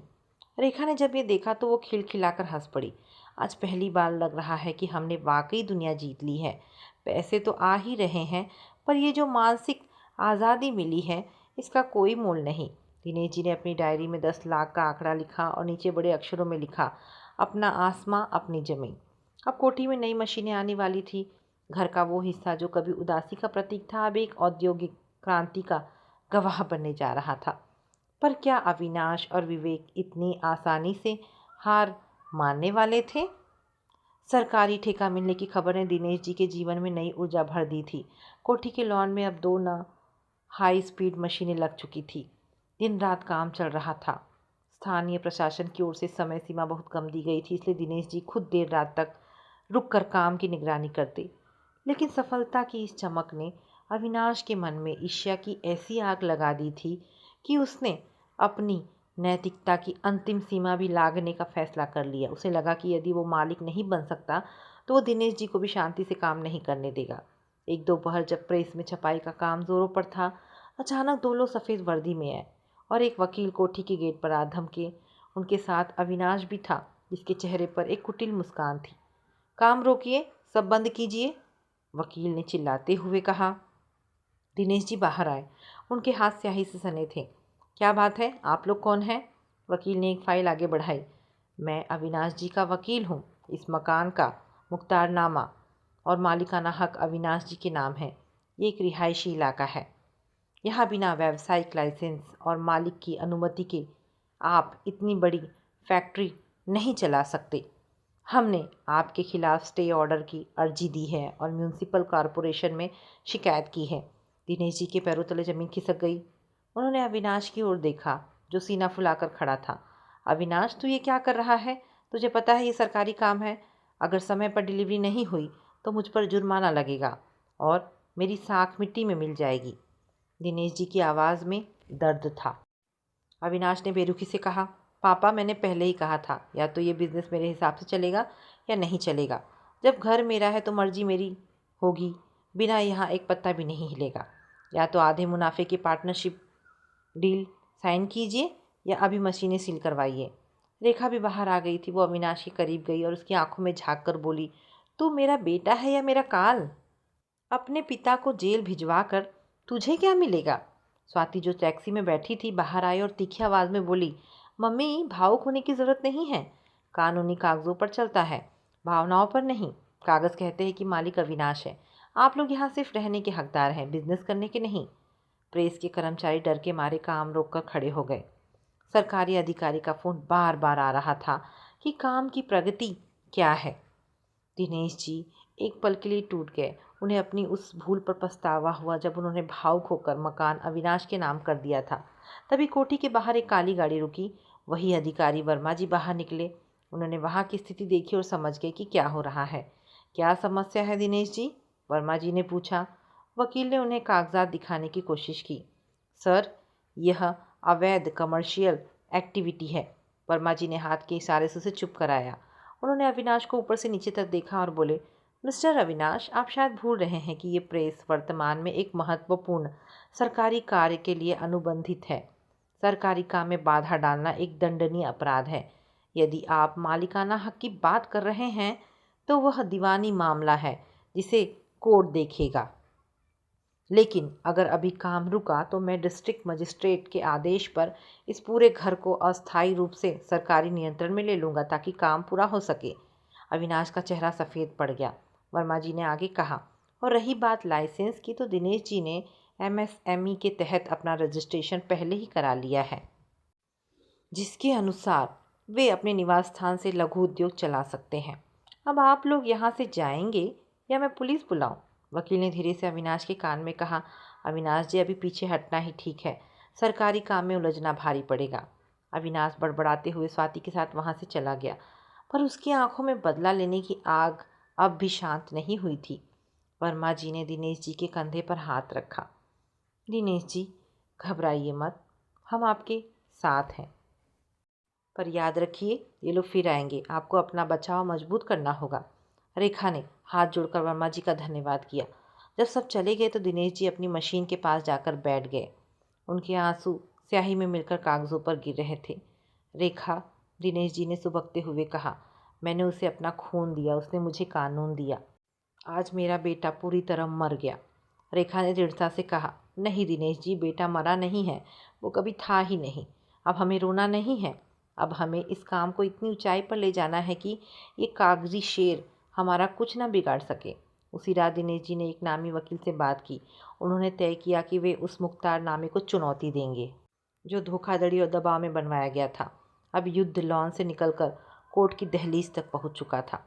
रेखा ने जब ये देखा तो वो खिलखिलाकर हंस पड़ी। आज पहली बार लग रहा है कि हमने वाकई दुनिया जीत ली है। पैसे तो आ ही रहे हैं, पर ये जो मानसिक आज़ादी मिली है, इसका कोई मोल नहीं। दिनेश जी ने अपनी डायरी में 10 लाख का आंकड़ा लिखा और नीचे बड़े अक्षरों में लिखा, अपना आसमां अपनी ज़मीन। अब कोठी में नई मशीनें आने वाली थी। घर का वो हिस्सा जो कभी उदासी का प्रतीक था अब एक औद्योगिक क्रांति का गवाह बनने जा रहा था। पर क्या अविनाश और विवेक इतनी आसानी से हार मानने वाले थे? सरकारी ठेका मिलने की खबर ने दिनेश जी के जीवन में नई ऊर्जा भर दी थी। कोठी के लॉन में अब 2 न हाई स्पीड मशीनें लग चुकी थी। दिन रात काम चल रहा था। स्थानीय प्रशासन की ओर से समय सीमा बहुत कम दी गई थी, इसलिए दिनेश जी खुद देर रात तक रुक कर काम की निगरानी करते। लेकिन सफलता की इस चमक ने अविनाश के मन में ईर्ष्या की ऐसी आग लगा दी थी कि उसने अपनी नैतिकता की अंतिम सीमा भी लांघने का फैसला कर लिया। उसे लगा कि यदि वो मालिक नहीं बन सकता तो वो दिनेश जी को भी शांति से काम नहीं करने देगा। एक दोपहर जब प्रेस में छपाई का काम जोरों पर था, अचानक 2 लोग सफ़ेद वर्दी में आए और एक वकील कोठी के गेट पर आ धमके। उनके साथ अविनाश भी था, जिसके चेहरे पर एक कुटिल मुस्कान थी। काम रोकिए, सब बंद कीजिए, वकील ने चिल्लाते हुए कहा। दिनेश जी बाहर आए। उनके हाथ स्याही से सने थे। क्या बात है, आप लोग कौन हैं? वकील ने एक फ़ाइल आगे बढ़ाई। मैं अविनाश जी का वकील हूँ। इस मकान का मुख्तारनामा और मालिकाना हक अविनाश जी के नाम है। ये एक रिहायशी इलाका है। यहाँ बिना व्यावसायिक लाइसेंस और मालिक की अनुमति के आप इतनी बड़ी फैक्ट्री नहीं चला सकते। हमने आपके खिलाफ स्टे ऑर्डर की अर्जी दी है और म्यूनिसिपल कॉरपोरेशन में शिकायत की है। दिनेश जी के पैरों तले ज़मीन खिसक गई। उन्होंने अविनाश की ओर देखा, जो सीना फुलाकर खड़ा था। अविनाश, तू ये क्या कर रहा है? तुझे पता है ये सरकारी काम है। अगर समय पर डिलीवरी नहीं हुई तो मुझ पर जुर्माना लगेगा और मेरी साख मिट्टी में मिल जाएगी। दिनेश जी की आवाज़ में दर्द था। अविनाश ने बेरुखी से कहा, पापा, मैंने पहले ही कहा था, या तो ये बिज़नेस मेरे हिसाब से चलेगा या नहीं चलेगा। जब घर मेरा है तो मर्जी मेरी होगी, बिना यहाँ एक पत्ता भी नहीं हिलेगा। या तो आधे मुनाफे की पार्टनरशिप डील साइन कीजिए या अभी मशीनें सील करवाइए। रेखा भी बाहर आ गई थी। वो अविनाश के करीब गई और उसकी आंखों में झाँक कर बोली, तू मेरा बेटा है या मेरा काल? अपने पिता को जेल भिजवा कर तुझे क्या मिलेगा? स्वाति, जो टैक्सी में बैठी थी, बाहर आई और तीखी आवाज़ में बोली, मम्मी, भावुक होने की ज़रूरत नहीं है। कानूनी कागज़ों पर चलता है, भावनाओं पर नहीं। कागज़ कहते हैं कि मालिक अविनाश है। आप लोग यहाँ सिर्फ रहने के हकदार हैं, बिजनेस करने के नहीं। प्रेस के कर्मचारी डर के मारे काम रोक कर खड़े हो गए। सरकारी अधिकारी का फ़ोन बार बार आ रहा था कि काम की प्रगति क्या है। दिनेश जी एक पल के लिए टूट गए। उन्हें अपनी उस भूल पर पछतावा हुआ जब उन्होंने भावुक होकर मकान अविनाश के नाम कर दिया था। तभी कोठी के बाहर एक काली गाड़ी रुकी। वही अधिकारी वर्मा जी बाहर निकले। उन्होंने वहाँ की स्थिति देखी और समझ गए कि क्या हो रहा है। क्या समस्या है दिनेश जी? वर्मा जी ने पूछा। वकील ने उन्हें कागजात दिखाने की कोशिश की। सर, यह अवैध कमर्शियल एक्टिविटी है। वर्मा जी ने हाथ के इशारे से उसे चुप कराया। उन्होंने अविनाश को ऊपर से नीचे तक देखा और बोले, मिस्टर अविनाश, आप शायद भूल रहे हैं कि ये प्रेस वर्तमान में एक महत्वपूर्ण सरकारी कार्य के लिए अनुबंधित है। सरकारी काम में बाधा डालना एक दंडनीय अपराध है। यदि आप मालिकाना हक की बात कर रहे हैं तो वह दीवानी मामला है जिसे कोर्ट देखेगा। लेकिन अगर अभी काम रुका तो मैं डिस्ट्रिक्ट मजिस्ट्रेट के आदेश पर इस पूरे घर को अस्थायी रूप से सरकारी नियंत्रण में ले लूँगा ताकि काम पूरा हो सके। अविनाश का चेहरा सफ़ेद पड़ गया। वर्मा जी ने आगे कहा, और रही बात लाइसेंस की, तो दिनेश जी ने एमएसएमई के तहत अपना रजिस्ट्रेशन पहले ही करा लिया है, जिसके अनुसार वे अपने निवास स्थान से लघु उद्योग चला सकते हैं। अब आप लोग यहाँ से जाएंगे या मैं पुलिस बुलाऊं? वकील ने धीरे से अविनाश के कान में कहा। अविनाश जी, अभी पीछे हटना ही ठीक है। सरकारी काम में उलझना भारी पड़ेगा। अविनाश बड़बड़ाते हुए स्वाति के साथ वहाँ से चला गया, पर उसकी आंखों में बदला लेने की आग अब भी शांत नहीं हुई थी। वर्मा जी ने दिनेश जी के कंधे पर हाथ रखा। दिनेश जी, घबराइए मत, हम आपके साथ हैं। पर याद रखिए, ये लोग फिर आएंगे। आपको अपना बचाव मजबूत करना होगा। रेखा ने हाथ जोड़कर वर्मा जी का धन्यवाद किया। जब सब चले गए तो दिनेश जी अपनी मशीन के पास जाकर बैठ गए। उनके आंसू स्याही में मिलकर कागज़ों पर गिर रहे थे। रेखा, दिनेश जी ने सुबकते हुए कहा, मैंने उसे अपना खून दिया, उसने मुझे कानून दिया। आज मेरा बेटा पूरी तरह मर गया। रेखा ने दृढ़ता से कहा, नहीं दिनेश जी, बेटा मरा नहीं है, वो कभी था ही नहीं। अब हमें रोना नहीं है, अब हमें इस काम को इतनी ऊंचाई पर ले जाना है कि ये कागजी शेर हमारा कुछ ना बिगाड़ सके। उसी रात दिनेश जी ने एक नामी वकील से बात की। उन्होंने तय किया कि वे उस मुख्तार नामे को चुनौती देंगे जो धोखाधड़ी और दबाव में बनवाया गया था। अब युद्ध लॉन से निकलकर कोर्ट की दहलीज तक पहुंच चुका था।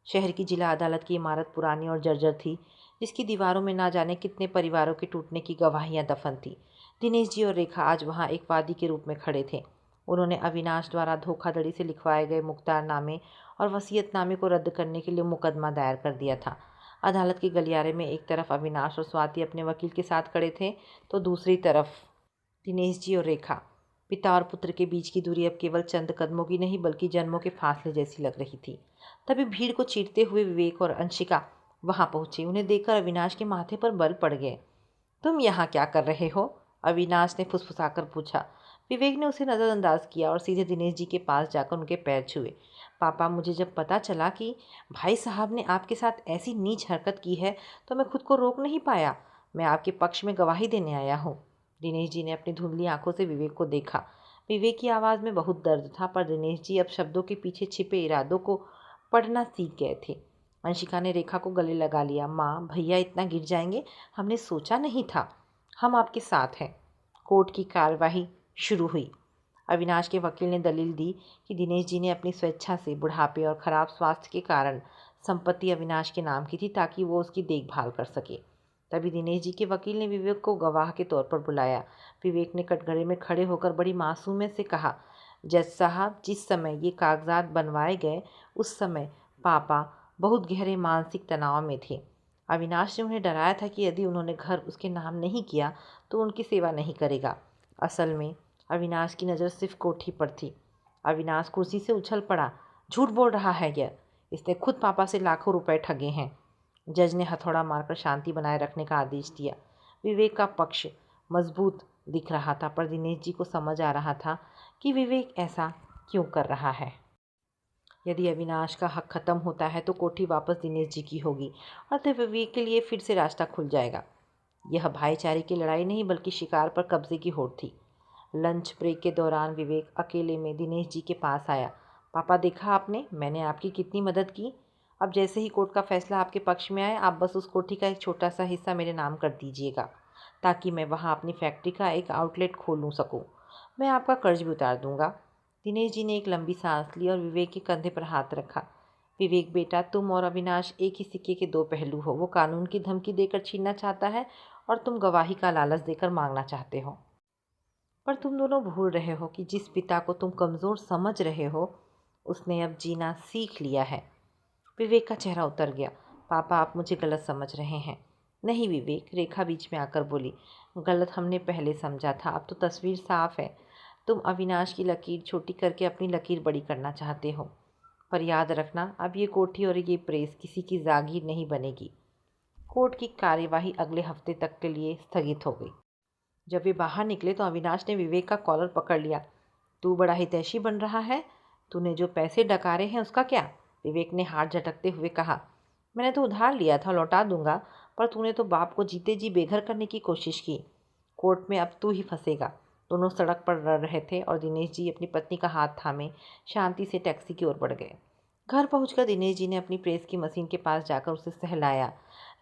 शहर की जिला अदालत की इमारत पुरानी और जर्जर थी, जिसकी दीवारों में ना जाने कितने परिवारों के टूटने की गवाहियां दफन थी। दिनेश जी और रेखा आज वहां एक वादी के रूप में खड़े थे। उन्होंने अविनाश द्वारा धोखाधड़ी से लिखवाए गए मुख्तारनामे और वसीयतनामे को रद्द करने के लिए मुकदमा दायर कर दिया था। अदालत के गलियारे में एक तरफ अविनाश और स्वाति अपने वकील के साथ खड़े थे, तो दूसरी तरफ दिनेश जी और रेखा। पिता और पुत्र के बीच की दूरी अब केवल चंद कदमों की नहीं बल्कि जन्मों के फासले जैसी लग रही थी। तभी भीड़ को चीरते हुए विवेक और अंशिका वहां पहुंचे। उन्हें देखकर अविनाश के माथे पर बल पड़ गए। तुम यहाँ क्या कर रहे हो? अविनाश ने फुसफुसाकर पूछा। विवेक ने उसे नज़रअंदाज किया और सीधे दिनेश जी के पास जाकर उनके पैर छुए। पापा, मुझे जब पता चला कि भाई साहब ने आपके साथ ऐसी नीच हरकत की है तो मैं खुद को रोक नहीं पाया। मैं आपके पक्ष में गवाही देने आया हूँ। दिनेश जी ने अपनी धुंधली आंखों से विवेक को देखा। विवेक की आवाज़ में बहुत दर्द था, पर दिनेश जी अब शब्दों के पीछे छिपे इरादों को पढ़ना सीख गए थे। अंशिका ने रेखा को गले लगा लिया। माँ, भैया इतना गिर जाएंगे हमने सोचा नहीं था। हम आपके साथ हैं। कोर्ट की कार्यवाही शुरू हुई। अविनाश के वकील ने दलील दी कि दिनेश जी ने अपनी स्वेच्छा से बुढ़ापे और खराब स्वास्थ्य के कारण संपत्ति अविनाश के नाम की थी ताकि वो उसकी देखभाल कर सके। तभी दिनेश जी के वकील ने विवेक को गवाह के तौर पर बुलाया। विवेक ने कटघरे में खड़े होकर बड़ी मासूमियत से कहा, जज साहब, जिस समय ये कागजात बनवाए गए उस समय पापा बहुत गहरे मानसिक तनाव में थे। अविनाश ने उन्हें डराया था कि यदि उन्होंने घर उसके नाम नहीं किया तो उनकी सेवा नहीं करेगा। असल में अविनाश की नज़र सिर्फ कोठी पर थी। अविनाश कुर्सी से उछल पड़ा। झूठ बोल रहा है यह। इसने खुद पापा से लाखों रुपए ठगे हैं। जज ने हथौड़ा मारकर शांति बनाए रखने का आदेश दिया। विवेक का पक्ष मजबूत दिख रहा था, पर दिनेश जी को समझ आ रहा था कि विवेक ऐसा क्यों कर रहा है। यदि अविनाश का हक खत्म होता है तो कोठी वापस दिनेश जी की होगी और तो विवेक के लिए फिर से रास्ता खुल जाएगा। यह भाईचारे की लड़ाई नहीं बल्कि शिकार पर कब्जे की होड़ थी। लंच ब्रेक के दौरान विवेक अकेले में दिनेश जी के पास आया। पापा, देखा आपने, मैंने आपकी कितनी मदद की। अब जैसे ही कोर्ट का फैसला आपके पक्ष में आए, आप बस उस कोठी का एक छोटा सा हिस्सा मेरे नाम कर दीजिएगा ताकि मैं वहाँ अपनी फैक्ट्री का एक आउटलेट खोल सकूँ। मैं आपका कर्ज भी उतार दूंगा। दिनेश जी ने एक लंबी सांस ली और विवेक के कंधे पर हाथ रखा। विवेक बेटा, तुम और अविनाश एक ही सिक्के के दो पहलू हो। वो कानून की धमकी देकर छीनना चाहता है और तुम गवाही का लालच देकर मांगना चाहते हो। पर तुम दोनों भूल रहे हो कि जिस पिता को तुम कमज़ोर समझ रहे हो उसने अब जीना सीख लिया है। विवेक का चेहरा उतर गया। पापा, आप मुझे गलत समझ रहे हैं। नहीं विवेक, रेखा बीच में आकर बोली। गलत हमने पहले समझा था, अब तो तस्वीर साफ है। तुम अविनाश की लकीर छोटी करके अपनी लकीर बड़ी करना चाहते हो। पर याद रखना, अब ये कोठी और ये प्रेस किसी की जागीर नहीं बनेगी। कोर्ट की कार्यवाही अगले हफ्ते तक के लिए स्थगित हो गई। जब वे बाहर निकले तो अविनाश ने विवेक का कॉलर पकड़ लिया। तू बड़ा हितैषी बन रहा है। तूने जो पैसे डकारे हैं उसका क्या? विवेक ने हाथ झटकते हुए कहा। मैंने तो उधार लिया था, लौटा दूंगा, पर तूने तो बाप को जीते जी बेघर करने की कोशिश की। कोर्ट में अब तू ही फंसेगा। दोनों सड़क पर लड़ रहे थे और दिनेश जी अपनी पत्नी का हाथ थामे शांति से टैक्सी की ओर बढ़ गए। घर पहुंचकर दिनेश जी ने अपनी प्रेस की मशीन के पास जाकर उसे सहलाया।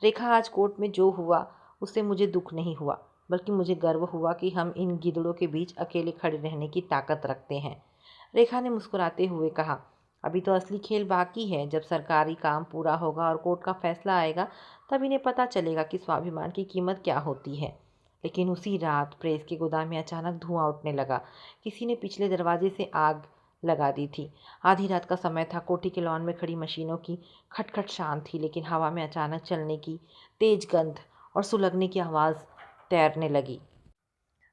रेखा, आज कोर्ट में जो हुआ उससे मुझे दुख नहीं हुआ, बल्कि मुझे गर्व हुआ कि हम इन गिदड़ों के बीच अकेले खड़े रहने की ताकत रखते हैं। रेखा ने मुस्कुराते हुए कहा, अभी तो असली खेल बाकी है। जब सरकारी काम पूरा होगा और कोर्ट का फैसला आएगा तब इन्हें पता चलेगा कि स्वाभिमान की कीमत क्या होती है। लेकिन उसी रात प्रेस के गोदाम में अचानक धुआं उठने लगा। किसी ने पिछले दरवाजे से आग लगा दी थी। आधी रात का समय था। कोठी के लॉन में खड़ी मशीनों की खटखट शांत थी, लेकिन हवा में अचानक चलने की तेज गंध और सुलगने की आवाज़ तैरने लगी।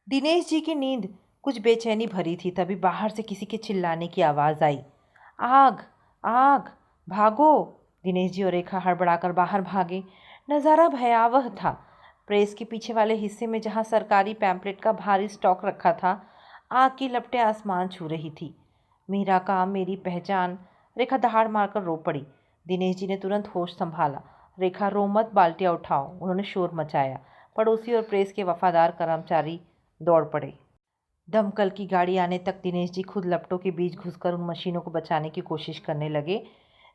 दिनेश जी की नींद कुछ बेचैनी भरी थी। तभी बाहर से किसी के चिल्लाने की आवाज़ आई। आग, आग, भागो! दिनेश जी और रेखा हड़बड़ाकर बाहर भागे। नज़ारा भयावह था। प्रेस के पीछे वाले हिस्से में जहाँ सरकारी पैम्पलेट का भारी स्टॉक रखा था, आग की लपटें आसमान छू रही थी। मेरा काम, मेरी पहचान। रेखा दहाड़ मारकर रो पड़ी। दिनेश जी ने तुरंत होश संभाला। रेखा, रो मत, बाल्टियाँ उठाओ। उन्होंने शोर मचाया। पड़ोसी और प्रेस के वफादार कर्मचारी दौड़ पड़े। दमकल की गाड़ी आने तक दिनेश जी खुद लपटों के बीच घुसकर उन मशीनों को बचाने की कोशिश करने लगे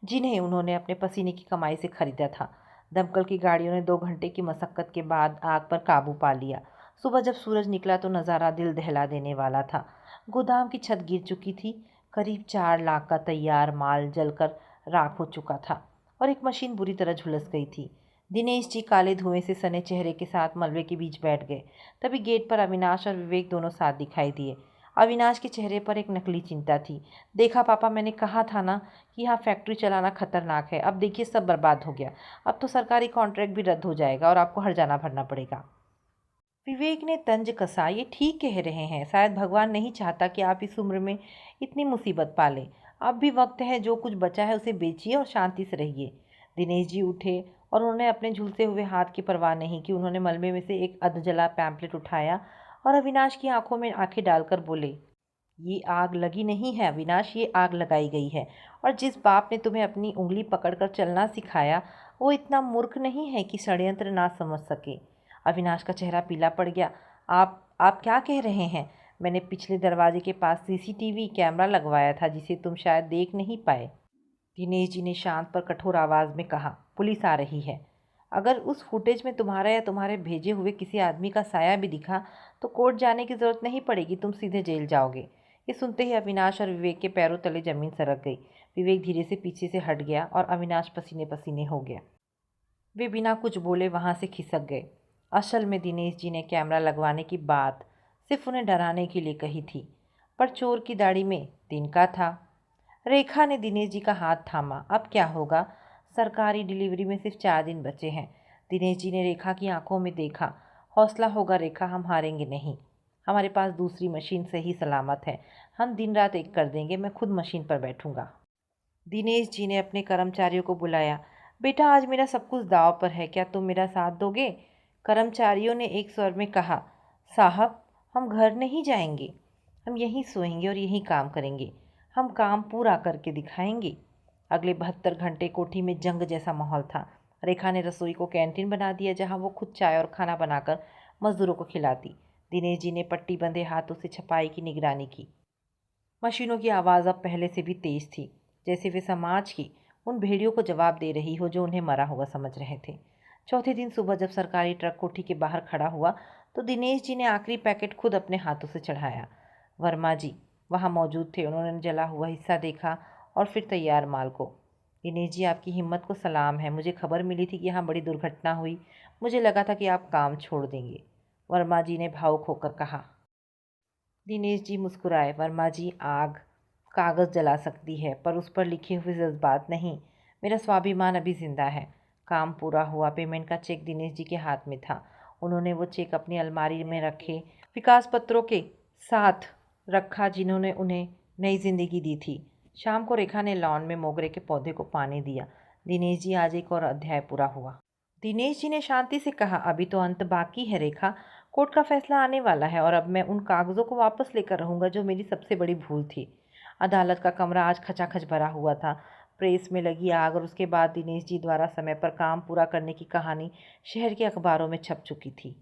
जिन्हें उन्होंने अपने पसीने की कमाई से खरीदा था। दमकल की गाड़ियों ने 2 घंटे की मशक्कत के बाद आग पर काबू पा लिया। सुबह जब सूरज निकला तो नज़ारा दिल दहला देने वाला था। गोदाम की छत गिर चुकी थी। करीब 4 लाख का तैयार माल जलकर राख हो चुका था और एक मशीन बुरी तरह झुलस गई थी। दिनेश जी काले धुएं से सने चेहरे के साथ मलबे के बीच बैठ गए। तभी गेट पर अविनाश और विवेक दोनों साथ दिखाई दिए। अविनाश के चेहरे पर एक नकली चिंता थी। देखा पापा, मैंने कहा था ना कि यहाँ फैक्ट्री चलाना खतरनाक है। अब देखिए सब बर्बाद हो गया। अब तो सरकारी कॉन्ट्रैक्ट भी रद्द हो जाएगा और आपको हर्जाना भरना पड़ेगा। विवेक ने तंज कसा, ये ठीक कह रहे हैं। शायद भगवान नहीं चाहता कि आप इस उम्र में इतनी मुसीबत पालें। अब भी वक्त है, जो कुछ बचा है उसे बेचिए और शांति से रहिए। दिनेश जी उठे और उन्होंने अपने झुलसे हुए हाथ की परवाह नहीं की। उन्होंने मलबे में से एक अधजला पैम्पलेट उठाया और अविनाश की आंखों में आंखें डालकर बोले, ये आग लगी नहीं है अविनाश, ये आग लगाई गई है। और जिस बाप ने तुम्हें अपनी उंगली पकड़कर चलना सिखाया वो इतना मूर्ख नहीं है कि षड्यंत्र ना समझ सके। अविनाश का चेहरा पीला पड़ गया। आप क्या कह रहे हैं? मैंने पिछले दरवाजे के पास सीसीटीवी कैमरा लगवाया था जिसे तुम शायद देख नहीं पाए। दिनेश जी ने शांत पर कठोर आवाज़ में कहा, पुलिस आ रही है। अगर उस फुटेज में तुम्हारा या तुम्हारे भेजे हुए किसी आदमी का साया भी दिखा तो कोर्ट जाने की ज़रूरत नहीं पड़ेगी, तुम सीधे जेल जाओगे। ये सुनते ही अविनाश और विवेक के पैरों तले ज़मीन सरक गई। विवेक धीरे से पीछे से हट गया और अविनाश पसीने पसीने हो गया। वे बिना कुछ बोले वहाँ से खिसक गए। असल में दिनेश जी ने कैमरा लगवाने की बात सिर्फ उन्हें डराने के लिए कही थी, पर चोर की दाढ़ी में तिनका था। रेखा ने दिनेश जी का हाथ थामा। अब क्या होगा? सरकारी डिलीवरी में सिर्फ 4 दिन बचे हैं। दिनेश जी ने रेखा की आंखों में देखा। हौसला होगा रेखा, हम हारेंगे नहीं। हमारे पास दूसरी मशीन सही सलामत है। हम दिन रात एक कर देंगे। मैं खुद मशीन पर बैठूंगा। दिनेश जी ने अपने कर्मचारियों को बुलाया। बेटा, आज मेरा सब कुछ दांव पर है, क्या तुम मेरा साथ दोगे? कर्मचारियों ने एक स्वर में कहा। साहब, हम घर नहीं जाएंगे। हम यहीं सोएंगे और यहीं काम करेंगे। हम काम पूरा करके दिखाएंगे। अगले 72 घंटे कोठी में जंग जैसा माहौल था। रेखा ने रसोई को कैंटीन बना दिया जहां वो खुद चाय और खाना बनाकर मजदूरों को खिलाती। दिनेश जी ने पट्टी बंधे हाथों से छपाई की निगरानी की। मशीनों की आवाज़ अब पहले से भी तेज थी, जैसे वे समाज की उन भेड़ियों को जवाब दे रही हो जो उन्हें मरा हुआ समझ रहे थे। चौथे दिन सुबह जब सरकारी ट्रक कोठी के बाहर खड़ा हुआ तो दिनेश जी ने आखिरी पैकेट खुद अपने हाथों से चढ़ाया। वर्मा जी वहाँ मौजूद थे। उन्होंने जला हुआ हिस्सा देखा और फिर तैयार माल को। दिनेश जी, आपकी हिम्मत को सलाम है। मुझे खबर मिली थी कि यहाँ बड़ी दुर्घटना हुई। मुझे लगा था कि आप काम छोड़ देंगे, वर्मा जी ने भावुक होकर कहा। दिनेश जी मुस्कुराए। वर्मा जी, आग कागज़ जला सकती है पर उस पर लिखे हुए जज्बात नहीं। मेरा स्वाभिमान अभी जिंदा है। काम पूरा हुआ। पेमेंट का चेक दिनेश जी के हाथ में था। उन्होंने वो चेक अपनी अलमारी में रखे विकास पत्रों के साथ रखा जिन्होंने उन्हें नई जिंदगी दी थी। शाम को रेखा ने लॉन में मोगरे के पौधे को पानी दिया। दिनेश जी, आज एक और अध्याय पूरा हुआ। दिनेश जी ने शांति से कहा, अभी तो अंत बाकी है रेखा। कोर्ट का फैसला आने वाला है और अब मैं उन कागज़ों को वापस लेकर रहूँगा जो मेरी सबसे बड़ी भूल थी। अदालत का कमरा आज खचाखच भरा हुआ था। प्रेस में लगी आग और उसके बाद दिनेश जी द्वारा समय पर काम पूरा करने की कहानी शहर के अखबारों में छप चुकी थी।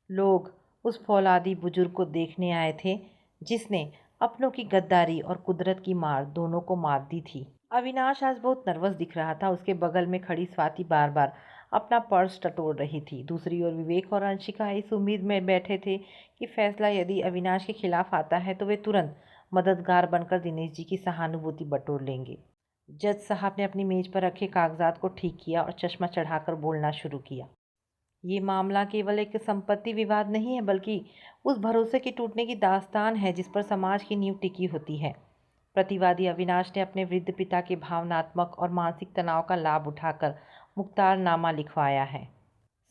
लोग उस फौलादी बुजुर्ग को देखने आए थे जिसने अपनों की गद्दारी और कुदरत की मार दोनों को मात दी थी। अविनाश आज बहुत नर्वस दिख रहा था। उसके बगल में खड़ी स्वाति बार बार अपना पर्स टटोल रही थी। दूसरी ओर विवेक और अंशिका इस उम्मीद में बैठे थे कि फैसला यदि अविनाश के खिलाफ आता है तो वे तुरंत मददगार बनकर दिनेश जी की सहानुभूति बटोर लेंगे। जज साहब ने अपनी मेज पर रखे कागजात को ठीक किया और चश्मा चढ़ाकर बोलना शुरू किया। ये मामला केवल एक संपत्ति विवाद नहीं है, बल्कि उस भरोसे के टूटने की दास्तान है जिस पर समाज की नींव टिकी होती है। प्रतिवादी अविनाश ने अपने वृद्ध पिता के भावनात्मक और मानसिक तनाव का लाभ उठाकर मुख्तारनामा लिखवाया है।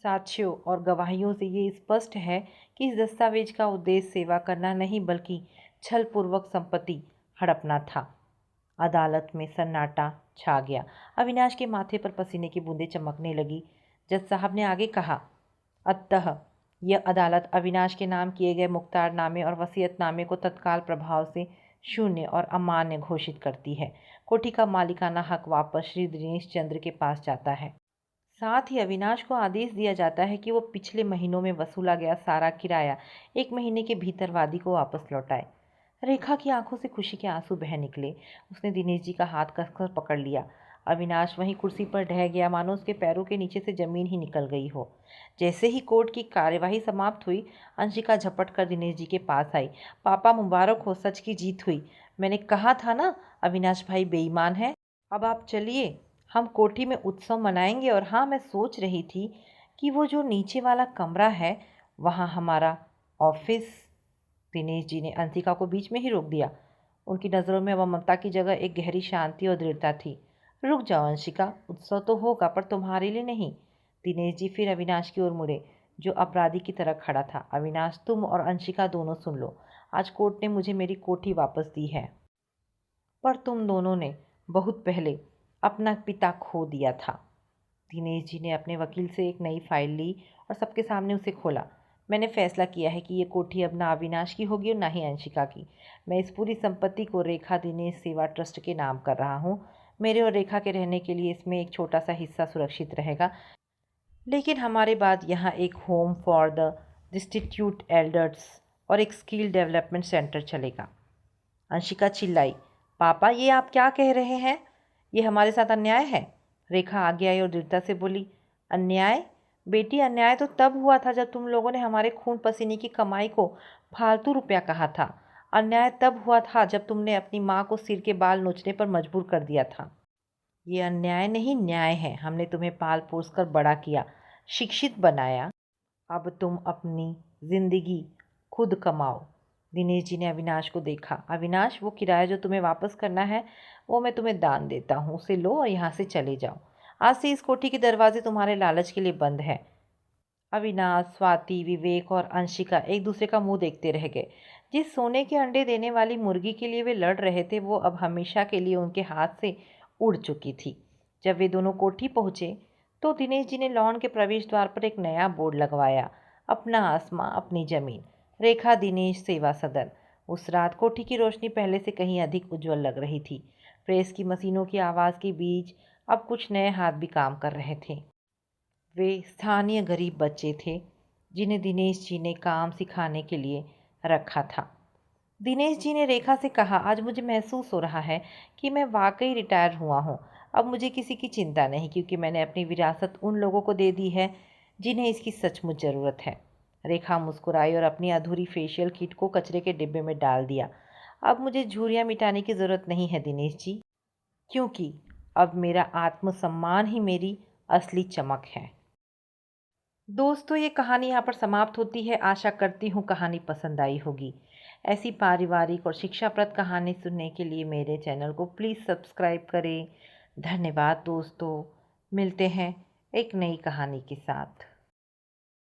साक्ष्यों और गवाहियों से ये स्पष्ट है कि इस दस्तावेज का उद्देश्य सेवा करना नहीं बल्कि छलपूर्वक संपत्ति हड़पना था। अदालत में सन्नाटा छा गया। अविनाश के माथे पर पसीने की बूंदें चमकने लगी। जज साहब ने आगे कहा, अतः यह अदालत अविनाश के नाम किए गए मुख्तारनामे और वसीयतनामे को तत्काल प्रभाव से शून्य और अमान्य घोषित करती है। कोठी का मालिकाना हक वापस श्री दिनेश चंद्र के पास जाता है। साथ ही अविनाश को आदेश दिया जाता है कि वो पिछले महीनों में वसूला गया सारा किराया 1 महीने के भीतर वादी को वापस लौटाए। रेखा की आंखों से खुशी के आंसू बह निकले। उसने दिनेश जी का हाथ कसकर पकड़ लिया। अविनाश वहीं कुर्सी पर ढह गया, मानो उसके पैरों के नीचे से जमीन ही निकल गई हो। जैसे ही कोर्ट की कार्यवाही समाप्त हुई, अंशिका झपट कर दिनेश जी के पास आई। पापा मुबारक हो, सच की जीत हुई। मैंने कहा था ना अविनाश भाई बेईमान है। अब आप चलिए, हम कोठी में उत्सव मनाएंगे। और हाँ, मैं सोच रही थी कि वो जो नीचे वाला कमरा है वहाँ हमारा ऑफिस। दिनेश जी ने अंशिका को बीच में ही रोक दिया। उनकी नज़रों में ममता की जगह एक गहरी शांति और दृढ़ता थी। रुक जाओ अंशिका, उत्सव तो होगा पर तुम्हारे लिए नहीं। दिनेश जी फिर अविनाश की ओर मुड़े, जो अपराधी की तरह खड़ा था। अविनाश, तुम और अंशिका दोनों सुन लो। आज कोर्ट ने मुझे मेरी कोठी वापस दी है, पर तुम दोनों ने बहुत पहले अपना पिता खो दिया था। दिनेश जी ने अपने वकील से एक नई फाइल ली और सबके सामने उसे खोला। मैंने फैसला किया है कि ये कोठी अब ना अविनाश की होगी और ना ही अंशिका की। मैं इस पूरी संपत्ति को रेखा दिनेश सेवा ट्रस्ट के नाम कर रहा हूँ। मेरे और रेखा के रहने के लिए इसमें एक छोटा सा हिस्सा सुरक्षित रहेगा, लेकिन हमारे बाद यहाँ एक home for the destitute elders और एक स्किल डेवलपमेंट सेंटर चलेगा। अंशिका चिल्लाई, पापा ये आप क्या कह रहे हैं? ये हमारे साथ अन्याय है। रेखा आगे आई और दृढ़ता से बोली, अन्याय? बेटी, अन्याय तो तब हुआ था जब तुम लोगों ने हमारे खून पसीने की कमाई को फालतू रुपया कहा था। अन्याय तब हुआ था जब तुमने अपनी माँ को सिर के बाल नोचने पर मजबूर कर दिया था। ये अन्याय नहीं, न्याय है। हमने तुम्हें पाल पोस कर बड़ा किया, शिक्षित बनाया। अब तुम अपनी जिंदगी खुद कमाओ। दिनेश जी ने अविनाश को देखा। अविनाश, वो किराया जो तुम्हें वापस करना है वो मैं तुम्हें दान देता हूँ, उसे लो और यहाँ से चले जाओ। आज से इस कोठी के दरवाजे तुम्हारे लालच के लिए बंद है। अविनाश, स्वाति, विवेक और अंशिका एक दूसरे का मुंह देखते रह गए। जिस सोने के अंडे देने वाली मुर्गी के लिए वे लड़ रहे थे वो अब हमेशा के लिए उनके हाथ से उड़ चुकी थी। जब वे दोनों कोठी पहुंचे तो दिनेश जी ने लॉन के प्रवेश द्वार पर एक नया बोर्ड लगवाया, अपना आसमां अपनी जमीन, रेखा दिनेश सेवा सदन। उस रात कोठी की रोशनी पहले से कहीं अधिक उज्जवल लग रही थी। प्रेस की मशीनों की आवाज़ के बीच अब कुछ नए हाथ भी काम कर रहे थे। वे स्थानीय गरीब बच्चे थे जिन्हें दिनेश जी ने काम सिखाने के लिए रखा था। दिनेश जी ने रेखा से कहा, आज मुझे महसूस हो रहा है कि मैं वाकई रिटायर हुआ हूँ। अब मुझे किसी की चिंता नहीं, क्योंकि मैंने अपनी विरासत उन लोगों को दे दी है जिन्हें इसकी सचमुच ज़रूरत है। रेखा मुस्कुराई और अपनी अधूरी फेशियल किट को कचरे के डिब्बे में डाल दिया। अब मुझे झुर्रियाँ मिटाने की ज़रूरत नहीं है दिनेश जी, क्योंकि अब मेरा आत्मसम्मान ही मेरी असली चमक है। दोस्तों, ये कहानी यहाँ पर समाप्त होती है। आशा करती हूँ कहानी पसंद आई होगी। ऐसी पारिवारिक और शिक्षाप्रद कहानी सुनने के लिए मेरे चैनल को प्लीज़ सब्सक्राइब करें। धन्यवाद दोस्तों। मिलते हैं एक नई कहानी के साथ।